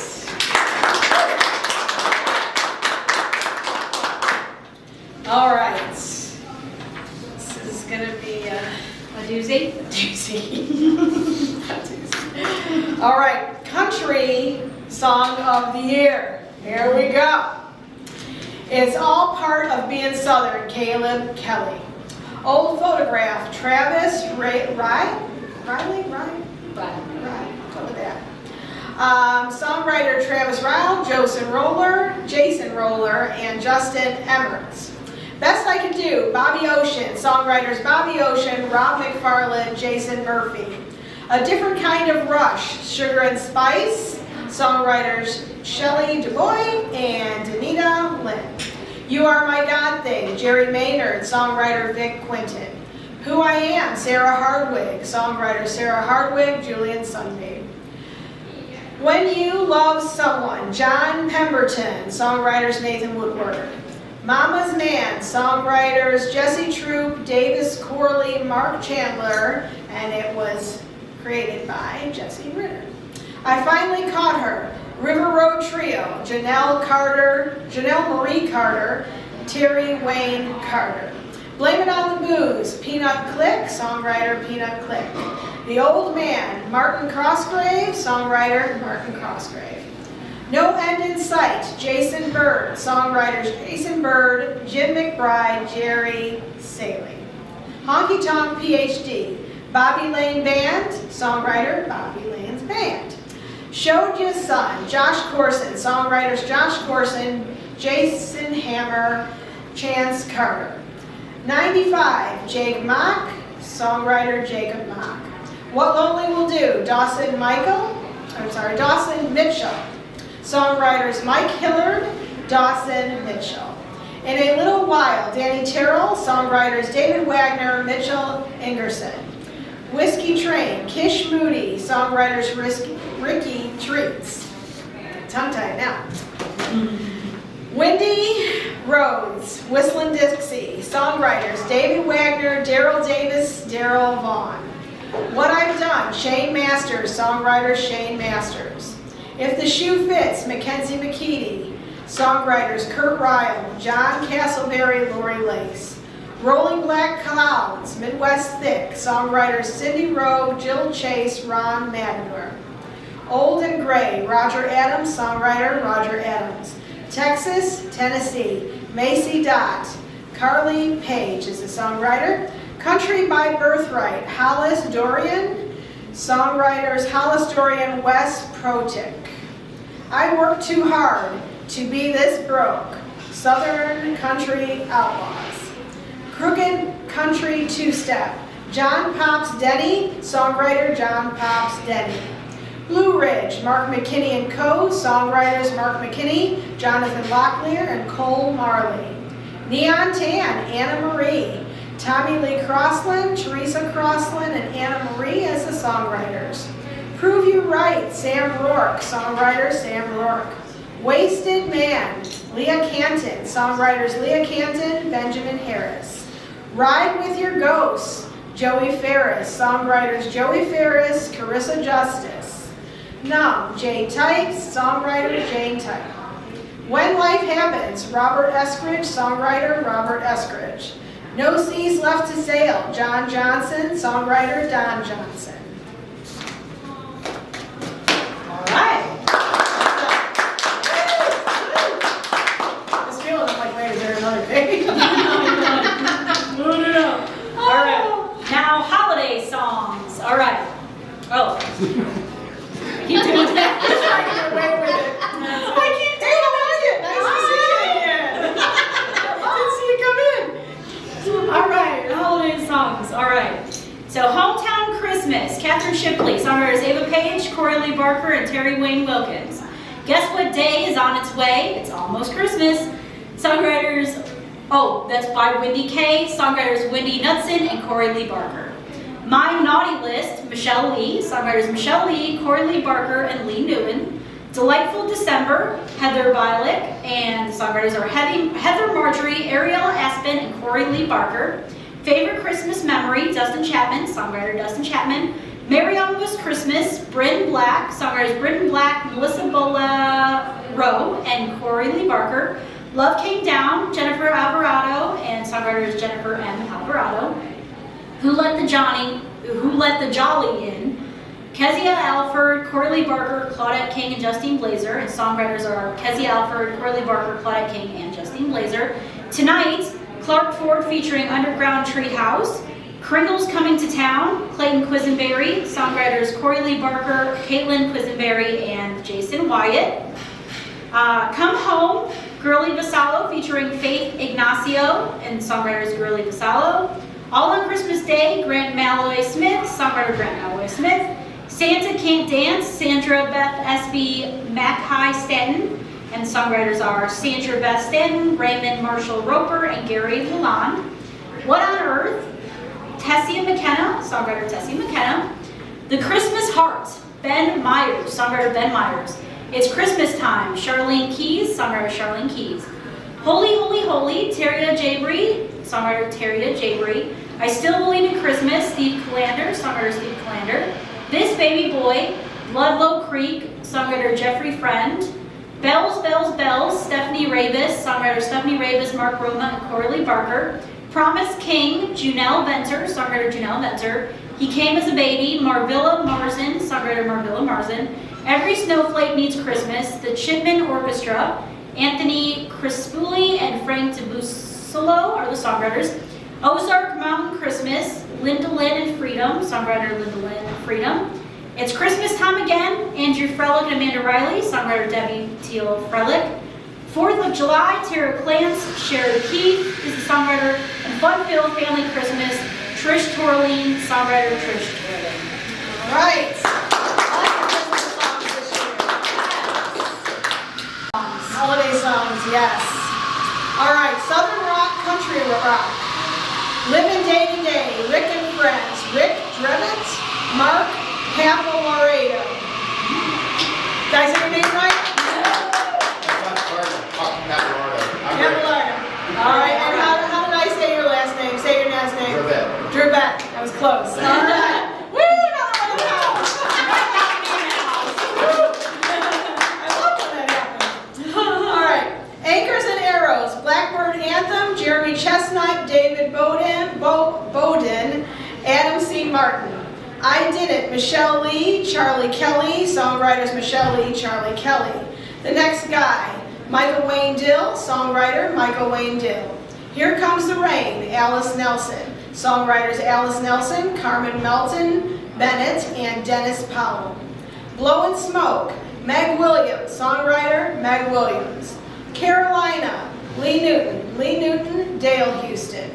All right. This is going to be a doozy. doozy. A doozy. All right. Country Song of the Year. Here we go. It's all part of being Southern, Caleb Kelly. Old Photograph, Travis Riley? Go with that. Songwriter Travis Ryle, Jason Roller, and Justin Emmerts. Best I Could Do, Bobby Ocean, songwriters Bobby Ocean, Rob McFarland, Jason Murphy. A Different Kind of Rush, Sugar and Spice, songwriters Shelley DuBois and Danita Lynn. You Are My God Thing, Jerry Maynard, songwriter Vic Quinton. Who I Am, Sarah Hardwig, songwriter Sarah Hardwig, Julian Sunbeam. When You Love Someone, John Pemberton, songwriters Nathan Woodward. Mama's Man, songwriters Jesse Troop, Davis Corley, Mark Chandler, and it was created by Jesse Ritter. I Finally Caught Her, River Road Trio, Janelle Marie Carter, Terry Wayne Carter. Blame It on the Booze, Peanut Click, songwriter Peanut Click. The Old Man, Martin Crossgrave, songwriter Martin Crossgrave. No End in Sight, Jason Bird, songwriters Jason Bird, Jim McBride, Jerry Saley. Honky Tonk PhD, Bobby Lane Band, songwriter Bobby Lane's Band. Showed Ya Son, Josh Corson, songwriters Josh Corson, Jason Hammer, Chance Carter. 95, Jake Mock, songwriter Jacob Mock. What Lonely Will Do, Dawson Mitchell, songwriters Mike Hillard, Dawson Mitchell. In a Little While, Danny Terrell, songwriters David Wagner, Mitchell Ingerson. Whiskey Train, Kish Moody, songwriters Ricky Treats. Tongue-tied now. Windy Rhodes, Whistlin' Dixie, songwriters David Wagner, Daryl Davis, Daryl Vaughn. What I've Done, Shane Masters, songwriter Shane Masters. If the Shoe Fits, Mackenzie McKeady, songwriters Kurt Ryle, John Castleberry, Lori Lace. Rolling Black Clouds, Midwest Thick, songwriters Cindy Rowe, Jill Chase, Ron Matador. Old and Gray, Roger Adams, songwriter Roger Adams. Texas, Tennessee, Macy Dott, Carly Page is the songwriter. Country by Birthright, Hollis Dorian, songwriters Hollis Dorian, Wes Protic. I Work Too Hard to Be This Broke, Southern Country Outlaws. Crooked Country Two-Step, John Pops Denny, songwriter John Pops Denny. Blue Ridge, Mark McKinney and Co., songwriters Mark McKinney, Jonathan Locklear, and Cole Marley. Neon Tan, Anna Marie. Tommy Lee Crossland, Teresa Crossland, and Anna Marie as the songwriters. Prove You Right, Sam Rourke, songwriter Sam Rourke. Wasted Man, Leah Canton, songwriters Leah Canton, Benjamin Harris. Ride With Your Ghosts, Joey Ferris, songwriters Joey Ferris, Carissa Justice. Numb, Jay Types, songwriter Jane Type. When Life Happens, Robert Eskridge, songwriter Robert Eskridge. No Seas Left to Sail, John Johnson, songwriter Don Johnson. All right. This feeling like, wait, is there another page? No. All right. Now, holiday songs. All right. Oh. I keep doing that. Get away with it. I keep doing it. Nice to see you again. Didn't see you come in. All right. Holiday songs. All right. So, Hometown Christmas. Catherine Shipley. Songwriters Ava Page, Corey Lee Barker, and Terry Wayne Wilkins. Guess What Day is on its way? It's almost Christmas. Songwriters, that's by Wendy Kay. Songwriters Wendy Knudsen and Corey Lee Barker. My Naughty List, Michelle Lee. Songwriters Michelle Lee, Corey Lee Barker, and Lee Newton. Delightful December, Heather Bialik, and the songwriters are Heather Marjorie, Ariel Aspen, and Corey Lee Barker. Favorite Christmas Memory, Dustin Chapman, songwriter Dustin Chapman. Merry Almost Christmas, Bryn Black, songwriters Bryn Black, Melissa Bolero, and Corey Lee Barker. Love Came Down, Jennifer Alvarado, and songwriters Jennifer M. Alvarado. Who Let the Jolly In, Kezia Alford, Corey Lee Barker, Claudette King, and Justine Blazer. And songwriters are Kezia Alford, Corey Lee Barker, Claudette King, and Justine Blazer. Tonight, Clark Ford featuring Underground Treehouse. Kringle's Coming to Town, Clayton Quisenberry. Songwriters Corey Lee Barker, Caitlin Quisenberry, and Jason Wyatt. Come Home, Girly Vassallo featuring Faith Ignacio, and songwriters Girly Vassallo. All on Christmas Day, Grant Malloy Smith, songwriter Grant Malloy Smith. Santa Can't Dance, Sandra Beth S.B. Mackay Stanton, and songwriters are Sandra Beth Stanton, Raymond Marshall Roper, and Gary Lalonde. What on Earth, Tessia McKenna, songwriter Tessia McKenna. The Christmas Heart, Ben Myers, songwriter Ben Myers. It's Christmas Time, Charlene Keys, songwriter Charlene Keys. Holy, Holy, Holy, Teria Jabry, songwriter Teria Jabry. I Still Believe in Christmas, Steve Calander, songwriter Steve Calander. This Baby Boy, Ludlow Creek, songwriter Jeffrey Friend. Bells, Bells, Bells, Stephanie Rabis, songwriter Stephanie Rabis, Mark Roma, and Corey Lee Barker. Promise King, Junelle Venter, songwriter Junelle Venter. He Came as a Baby, Marvilla Marzin, songwriter Marvilla Marzin. Every Snowflake Needs Christmas, the Chipman Orchestra. Anthony Crispulli and Frank DeBusolo are the songwriters. Ozark Mountain Christmas, Linda Lynn and Freedom, songwriter Linda Lynn and Freedom. It's Christmas Time Again, Andrew Frelick and Amanda Riley, songwriter Debbie Teal Frelick. 4th of July, Tara Clance, Sherry Keith is the songwriter. And Fun Filled Family Christmas, Trish Torling, songwriter Trish Torling. All right. Holiday songs, yes. All right, Southern Rock, Country Rock. Living Day to Day, Rick and Friends, Rick Drevitt, Mark Papalaredo. Did I say your name right? Papalaredo. All right, and how did I say your last name? Say your last name. Drevitt. That was close. All right. Woo, another one in the house. I love when that happens. All right. Anchors and Arrows, Blackbird Anthem, Jeremy Chestnut, David Bowden, Adam C. Martin. I Did It, Michelle Lee, Charlie Kelly, songwriters Michelle Lee, Charlie Kelly. The Next Guy, Michael Wayne Dill, songwriter Michael Wayne Dill. Here Comes the Rain, Alice Nelson, songwriters Alice Nelson, Carmen Melton, Bennett, and Dennis Powell. Blow and Smoke, Meg Williams, songwriter Meg Williams. Carolina, Lee Newton, Dale Houston.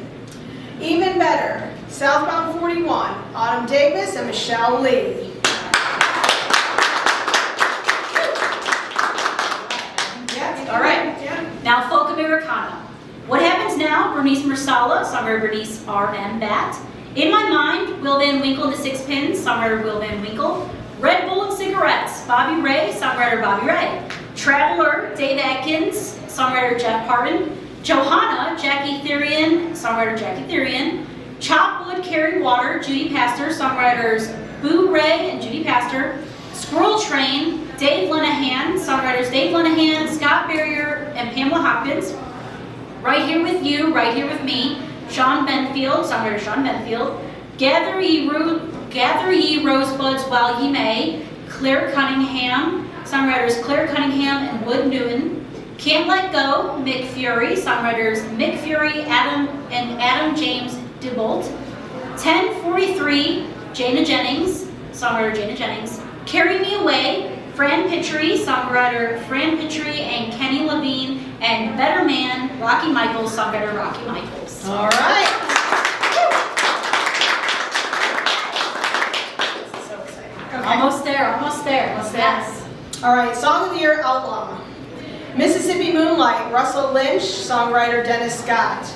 Even Better, Southbound 41, Autumn Davis and Michelle Lee. All right, now Folk Americana. What Happens Now, Bernice Marsala, songwriter Bernice R.M. Batt. In My Mind, Will Van Winkle and the Six Pins, songwriter Will Van Winkle. Red Bull and Cigarettes, Bobby Ray, songwriter Bobby Ray. Traveler, Dave Atkins, songwriter Jeff Parton. Johanna, Jackie Therian, songwriter Jackie Therian. Chopwood, Carry Water, Judy Pastor, songwriters Boo Ray and Judy Pastor. Squirrel Train, Dave Lenahan, songwriters Dave Lenahan, Scott Barrier, and Pamela Hopkins. Right Here With You, Right Here With Me, Sean Benfield, songwriter Sean Benfield. Gather Ye Rosebuds While Ye May, Claire Cunningham, songwriters Claire Cunningham and Wood Newton. Can't Let Go, Mick Fury, songwriters Mick Fury, Adam James DeBolt. 1043, Jana Jennings, songwriter Jana Jennings. Carry Me Away, Fran Pitry, songwriter Fran Pitry and Kenny Levine. And Better Man, Rocky Michaels, songwriter Rocky Michaels. All right. This is so exciting. Okay. Almost there. Yes. All right, Song of the Year, Outlaw. Mississippi Moonlight, Russell Lynch, songwriter Dennis Scott.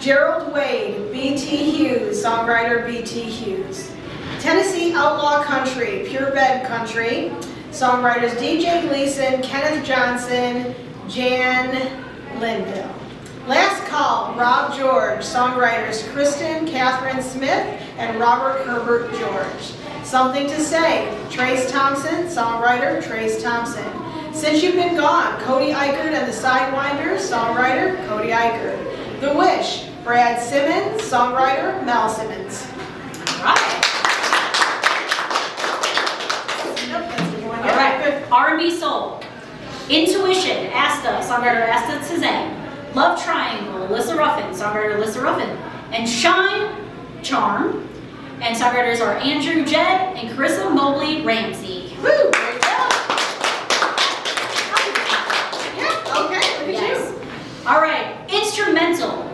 Gerald Wade, B.T. Hughes, songwriter B.T. Hughes. Tennessee Outlaw Country, Pure Bed Country, songwriters D.J. Gleason, Kenneth Johnson, Jan Linville. Last Call, Rob George, songwriters Kristen Catherine Smith and Robert Herbert George. Something to Say, Trace Thompson, songwriter Trace Thompson. Since You've Been Gone, Cody Eichert and the Sidewinders, songwriter Cody Eichert. The Wish, Brad Simmons, songwriter Mel Simmons. All right, R&B Soul. Intuition, Asta, songwriter Asta Cezanne. Love Triangle, Alyssa Ruffin, songwriter Alyssa Ruffin. And Shine Charm, and songwriters are Andrew Jed and Carissa Mobley Ramsey. Woo! Great job. Yeah, okay, look at you. All right, Instrumental.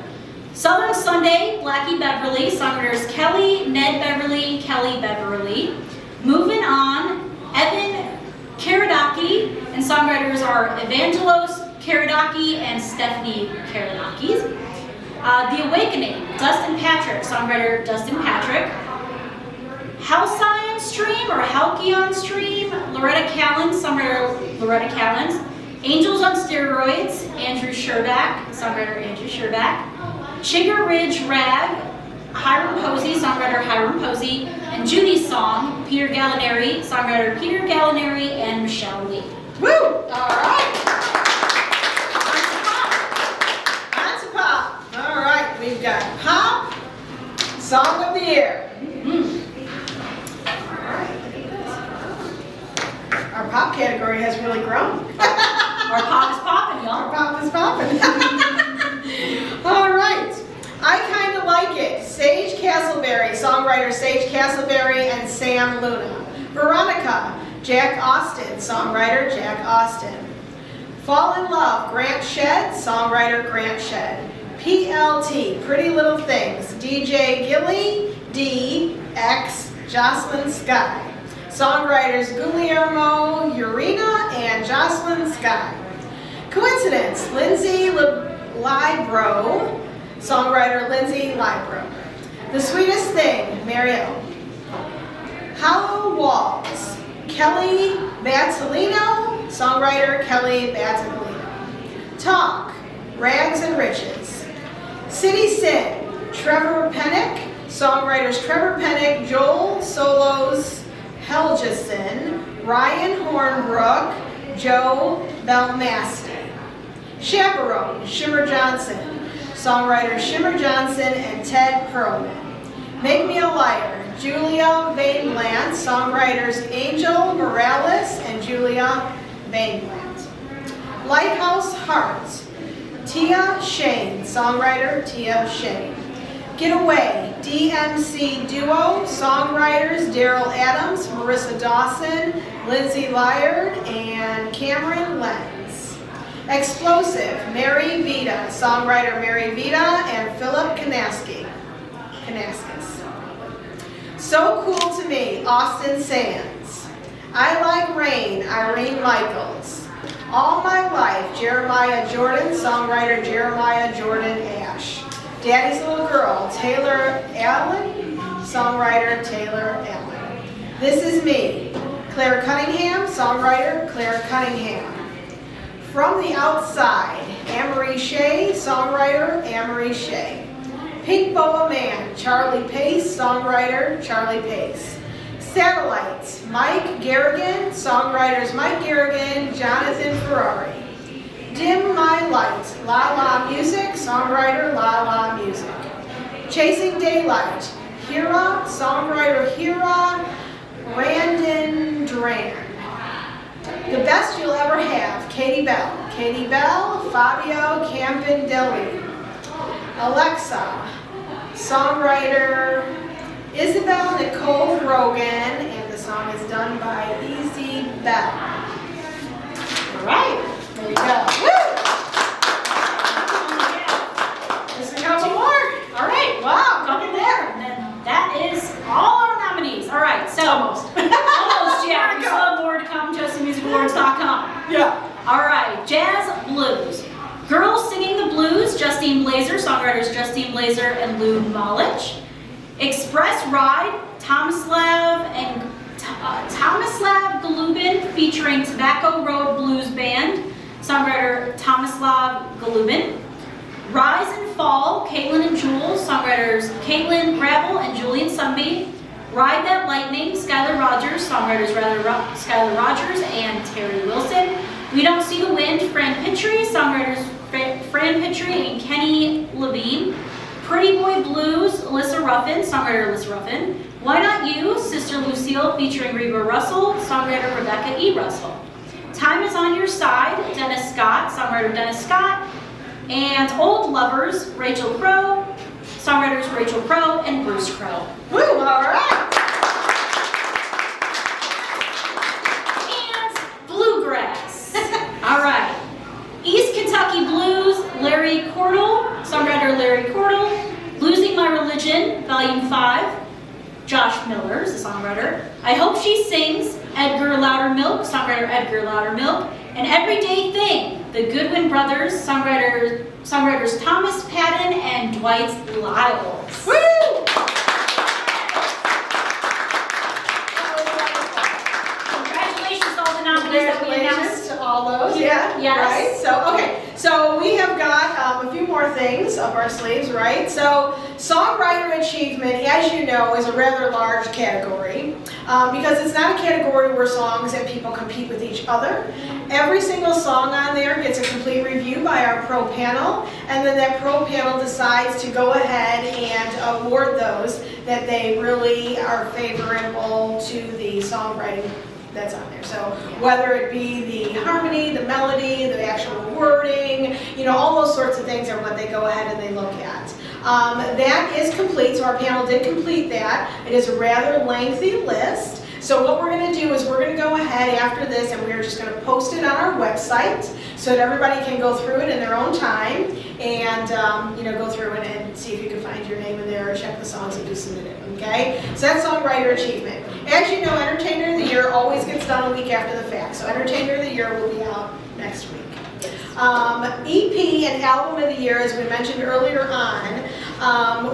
Southern Sunday, Blackie Beverly, songwriters Kelly, Ned Beverly, Kelly Beverly. Moving On, Evan Karadaki, and songwriters are Evangelos Karadaki and Stephanie Karadakis. The Awakening, Dustin Patrick, songwriter Dustin Patrick. Halcyon Stream or Halcyon Stream, Loretta Callens, songwriter Loretta Callens. Angels on Steroids, Andrew Sherback, songwriter Andrew Sherback. Chigger Ridge Rag, Hiram Posey, songwriter Hiram Posey. And Judy's Song, Peter Gallinari, songwriter Peter Gallinari and Michelle Lee. Woo! All right. On to pop. All right, we've got Pop, Song of the Year. All right, look at this. Our pop category has really grown. Our pop is popping, Our y'all. pop is popping. All right. I Kinda Like It, Sage Castleberry, songwriter Sage Castleberry and Sam Luna. Veronica, Jack Austin, songwriter Jack Austin. Fall in Love, Grant Shedd, songwriter Grant Shedd. PLT, Pretty Little Things, DJ Gilly, D, X, Jocelyn Sky. Songwriters Guillermo Urena and Jocelyn Sky. Coincidence, Lindsay Libro, songwriter Lindsay Libro. The Sweetest Thing, Marielle. Hollow Walls, Kelly Battolino, songwriter Kelly Battolino. Talk, Rags and Riches. City Sin, Trevor Pennick, songwriters Trevor Pennick, Joel Solos Helgeson, Ryan Hornbrook, Joe Belmasti. Chaperone, Shimmer Johnson, songwriters Shimmer Johnson and Ted Perlman. Make Me a Liar, Julia Vainblant, songwriters Angel Morales and Julia Vainblant. Lighthouse Hearts, Tia Shane, songwriter Tia Shane. Get Away, DMC Duo, songwriters Daryl Adams, Marissa Dawson, Lindsay Lyard, and Cameron Lenz. Explosive, Mary Vita, songwriter Mary Vita and Philip Kanaskis. So Cool to Me, Austin Sands. I Like Rain, Irene Michaels. All My Life, Jeremiah Jordan, songwriter Jeremiah Jordan Ash. Daddy's Little Girl, Taylor Allen, songwriter Taylor Allen. This Is Me, Claire Cunningham, songwriter Claire Cunningham. From the Outside, Amory Shea, songwriter Amory Shea. Pink Boa Man, Charlie Pace, songwriter Charlie Pace. Satellites, Mike Garrigan, songwriters Mike Garrigan, Jonathan Ferrari. Dim My Light, La La Music, songwriter La La Music. Chasing Daylight, Hira, songwriter Hira Randon Duran. The Best You'll Ever Have, Katie Bell. Katie Bell, Fabio Campandelli. Alexa, songwriter Isabel Nicole Rogan, and the song is done by Easy Bell. All right, there you go. Woo! Just a couple more. All right, Wow, couple more. And then that is all our nominees. All right, so Almost. almost, yeah. More to We go. still have more to come. JustieMusicAwards.com. Yeah. All right, Jazz Blues. Girls Singing the Blues, Justine Blazer, songwriters songwriters Justine Blazer and Lou Malich. Express Ride, Tomislav Golubin featuring Tobacco Road Blues Band, songwriter Tomislav Golubin. Rise and Fall, Caitlin and Jules, songwriters Caitlin Gravel and Julian Sunby. Ride That Lightning, Skylar Rogers, songwriters Skylar Rogers and Terry Wilson. We Don't See the Wind, Fran Pitry, songwriters Fran Pitry and Kenny Levine. Pretty Boy Blues, Alyssa Ruffin, songwriter Alyssa Ruffin. Why Not You, Sister Lucille featuring Reba Russell, songwriter Rebecca E. Russell. Time Is On Your Side, Dennis Scott, songwriter Dennis Scott. And Old Lovers, Rachel Crow, songwriters Rachel Crow and Bruce Crow. Woo, all right. And Bluegrass. All right. East Kentucky Blues, Larry Cordell, songwriter Larry Cordell. Losing My Religion, Volume 5, Josh Miller is the songwriter. I Hope She Sings, Edgar Loudermilk, songwriter Edgar Loudermilk. And Everyday Thing, the Goodwin Brothers, songwriters Thomas Patton and Dwight Lyles. Woo! Congratulations to all the nominees that we announced. Congratulations to all those. Yeah. Yes. Right. So okay. So we have got a few more things up our sleeves, right? So songwriter achievement, as you know, is a rather large category because it's not a category where songs and people compete with each other. Every single song on there gets a complete review by our pro panel, and then that pro panel decides to go ahead and award those that they really are favorable to the songwriting that's on there. So whether it be the harmony, the melody, the actual wording, you know, all those sorts of things are what they go ahead and they look at. That is complete, so our panel did complete that. It is a rather lengthy list. So what we're going to do is we're going to go ahead after this and we're just going to post it on our website so that everybody can go through it in their own time and you know, go through it and see if you can find your name in there or check the songs that you submitted, okay? So that's Songwriter Achievement. As you know, Entertainer of the Year always gets done a week after the fact. So Entertainer of the Year will be out next week. EP and Album of the Year, as we mentioned earlier on,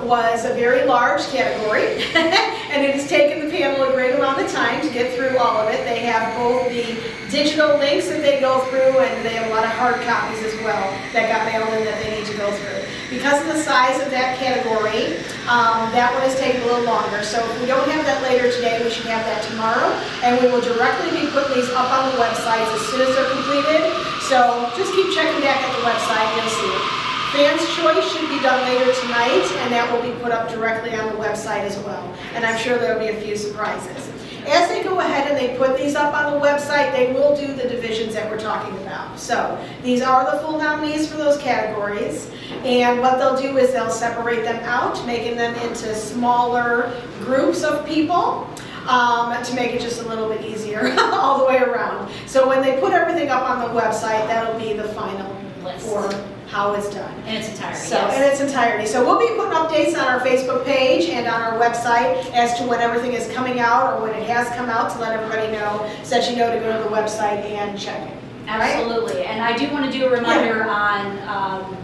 was a very large category, and it has taken the panel a great amount of time to get through all of it. They have both the digital links that they go through, and they have a lot of hard copies as well that got mailed in that they need to go through. Because of the size of that category, that one has taken a little longer. So if we don't have that later today, we should have that tomorrow, and we will directly be putting these up on the website as soon as they're completed. So just keep checking back at the website, you'll see it. Fans' Choice should be done later tonight, and that will be put up directly on the website as well. And I'm sure there'll be a few surprises. As they go ahead and they put these up on the website, they will do the divisions that we're talking about. So these are the full nominees for those categories. And what they'll do is they'll separate them out, making them into smaller groups of people. To make it just a little bit easier all the way around. So when they put everything up on the website, that'll be the final list for how it's done. In its entirety, So, yes. in its entirety. So we'll be putting updates on our Facebook page and on our website as to when everything is coming out or when it has come out to let everybody know, so that you know to go to the website and check it. Absolutely. And I do want to do a reminder on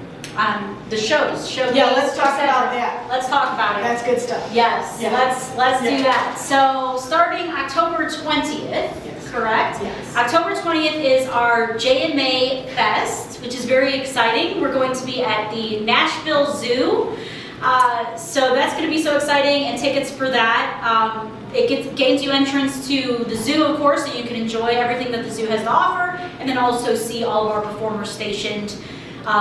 the shows. Show Yeah, dates, let's talk etc. about that. Let's talk about it. That's good stuff. Yes, Yeah. let's do Yeah. that. So starting October 20th, Yes. correct? Yes. October 20th is our JMA Fest, which is very exciting. We're going to be at the Nashville Zoo. So that's going to be so exciting, and tickets for that. It gains you entrance to the zoo, of course, so you can enjoy everything that the zoo has to offer, and then also see all of our performers stationed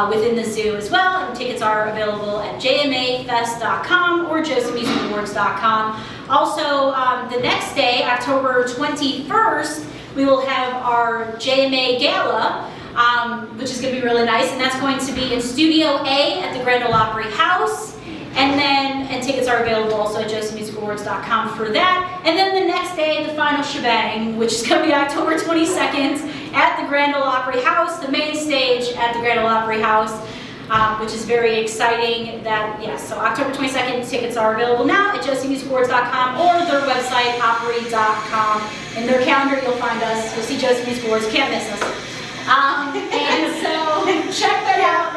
within the zoo as well. And tickets are available at jmafest.com or josephamusicawards.com. Also, the next day, October 21st, we will have our JMA Gala, which is going to be really nice, and that's going to be in Studio A at the Grand Ole Opry House. And tickets are available also at josephamusicawards.com for that. And then the next day, the final shebang, which is going to be October 22nd at the Grand Ole Opry House, the main stage at the Grand Ole Opry House, which is very exciting. So October 22nd, tickets are available now at josephamusicawards.com or their website, opry.com. In their calendar, you'll find us. You'll see Joseph Music Awards. Can't miss us. And so check that out.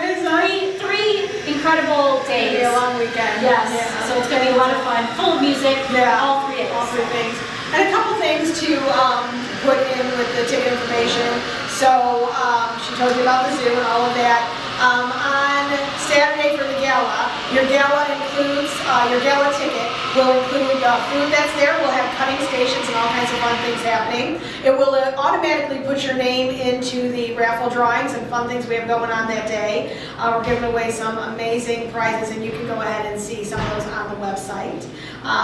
Three incredible It's gonna days. be a long weekend. Yes, Yeah. so it's going to be a lot of fun, full of music, Yeah. all 3 days. All three things. And a couple things to put in with the ticket information. So she told you about the zoo and all of that. On Saturday for the gala, your gala includes, your gala ticket will include food that's there. We'll have cutting stations and all kinds of fun things happening. It will automatically put your name into the raffle drawings and fun things we have going on that day. We're giving away some amazing prizes, and you can go ahead and see some of those on the website.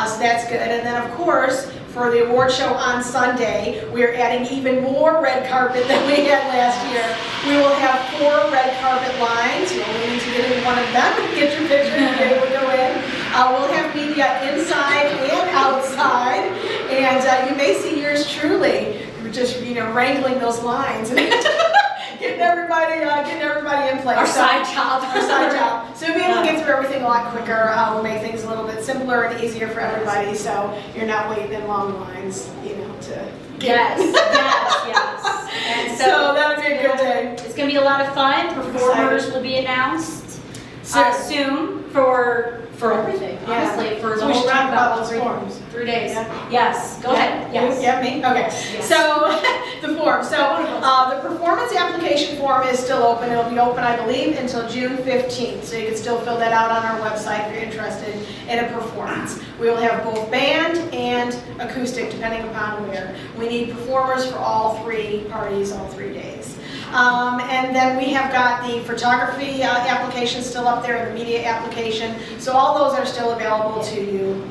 So that's good. And then, of course, for the award show on Sunday, we are adding even more red carpet than we had last year. We will have 4 red carpet lines. You're waiting to get in one of them and get your picture and be able to go in. We'll have media inside and outside, and you may see yours truly. We're just, wrangling those lines and getting everybody in place. Our side job. Our side job. So we'll be able to get through everything a lot quicker. We'll make things a little bit simpler and easier for everybody, so you're not waiting in long lines, to get Yes. And So that'll be a good day. It's going to be a lot of fun. Performers will be announced soon for everything, Yeah. honestly, for the So we whole should talk round about of those forms. 3 days. Yeah. Yes, go ahead. Yes. Yeah, me? Okay. Yes. So, the form. So, the performance application form is still open. It'll be open, I believe, until June 15th. So you can still fill that out on our website if you're interested in a performance. We will have both band and acoustic, depending upon where. We need performers for all 3 parties, all 3 days. And then we have got the photography application still up there, and the media application. So all those are still available to you,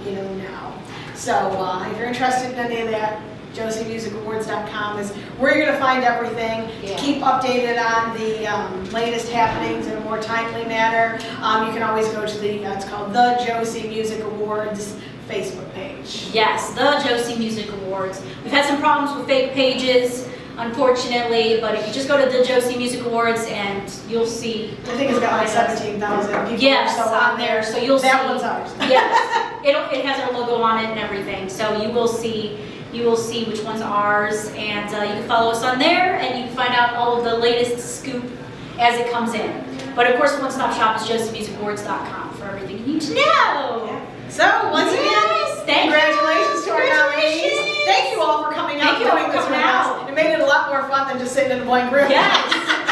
now. So if you're interested in any of that, josiemusicawards.com is where you're going to find everything. Yeah. To keep updated on the latest happenings in a more timely manner, you can always go to the, it's called the Josie Music Awards Facebook page. Yes, the Josie Music Awards. We've had some problems with fake pages, unfortunately, but if you just go to the Josie Music Awards and you'll see. I think it's got like 17,000 people Yes, or so on there, so you'll see. That one's ours. Yes, it has our logo on it and everything, so you will see which one's ours, and you can follow us on there, and you can find out all of the latest scoop as it comes in. But of course, one-stop shop is josiemusicawards.com for everything you need to know. Yeah. So, once again, congratulations to our nominees. Thank you all for coming out and doing this with us. It made it a lot more fun than just sitting in a blank room. Yes.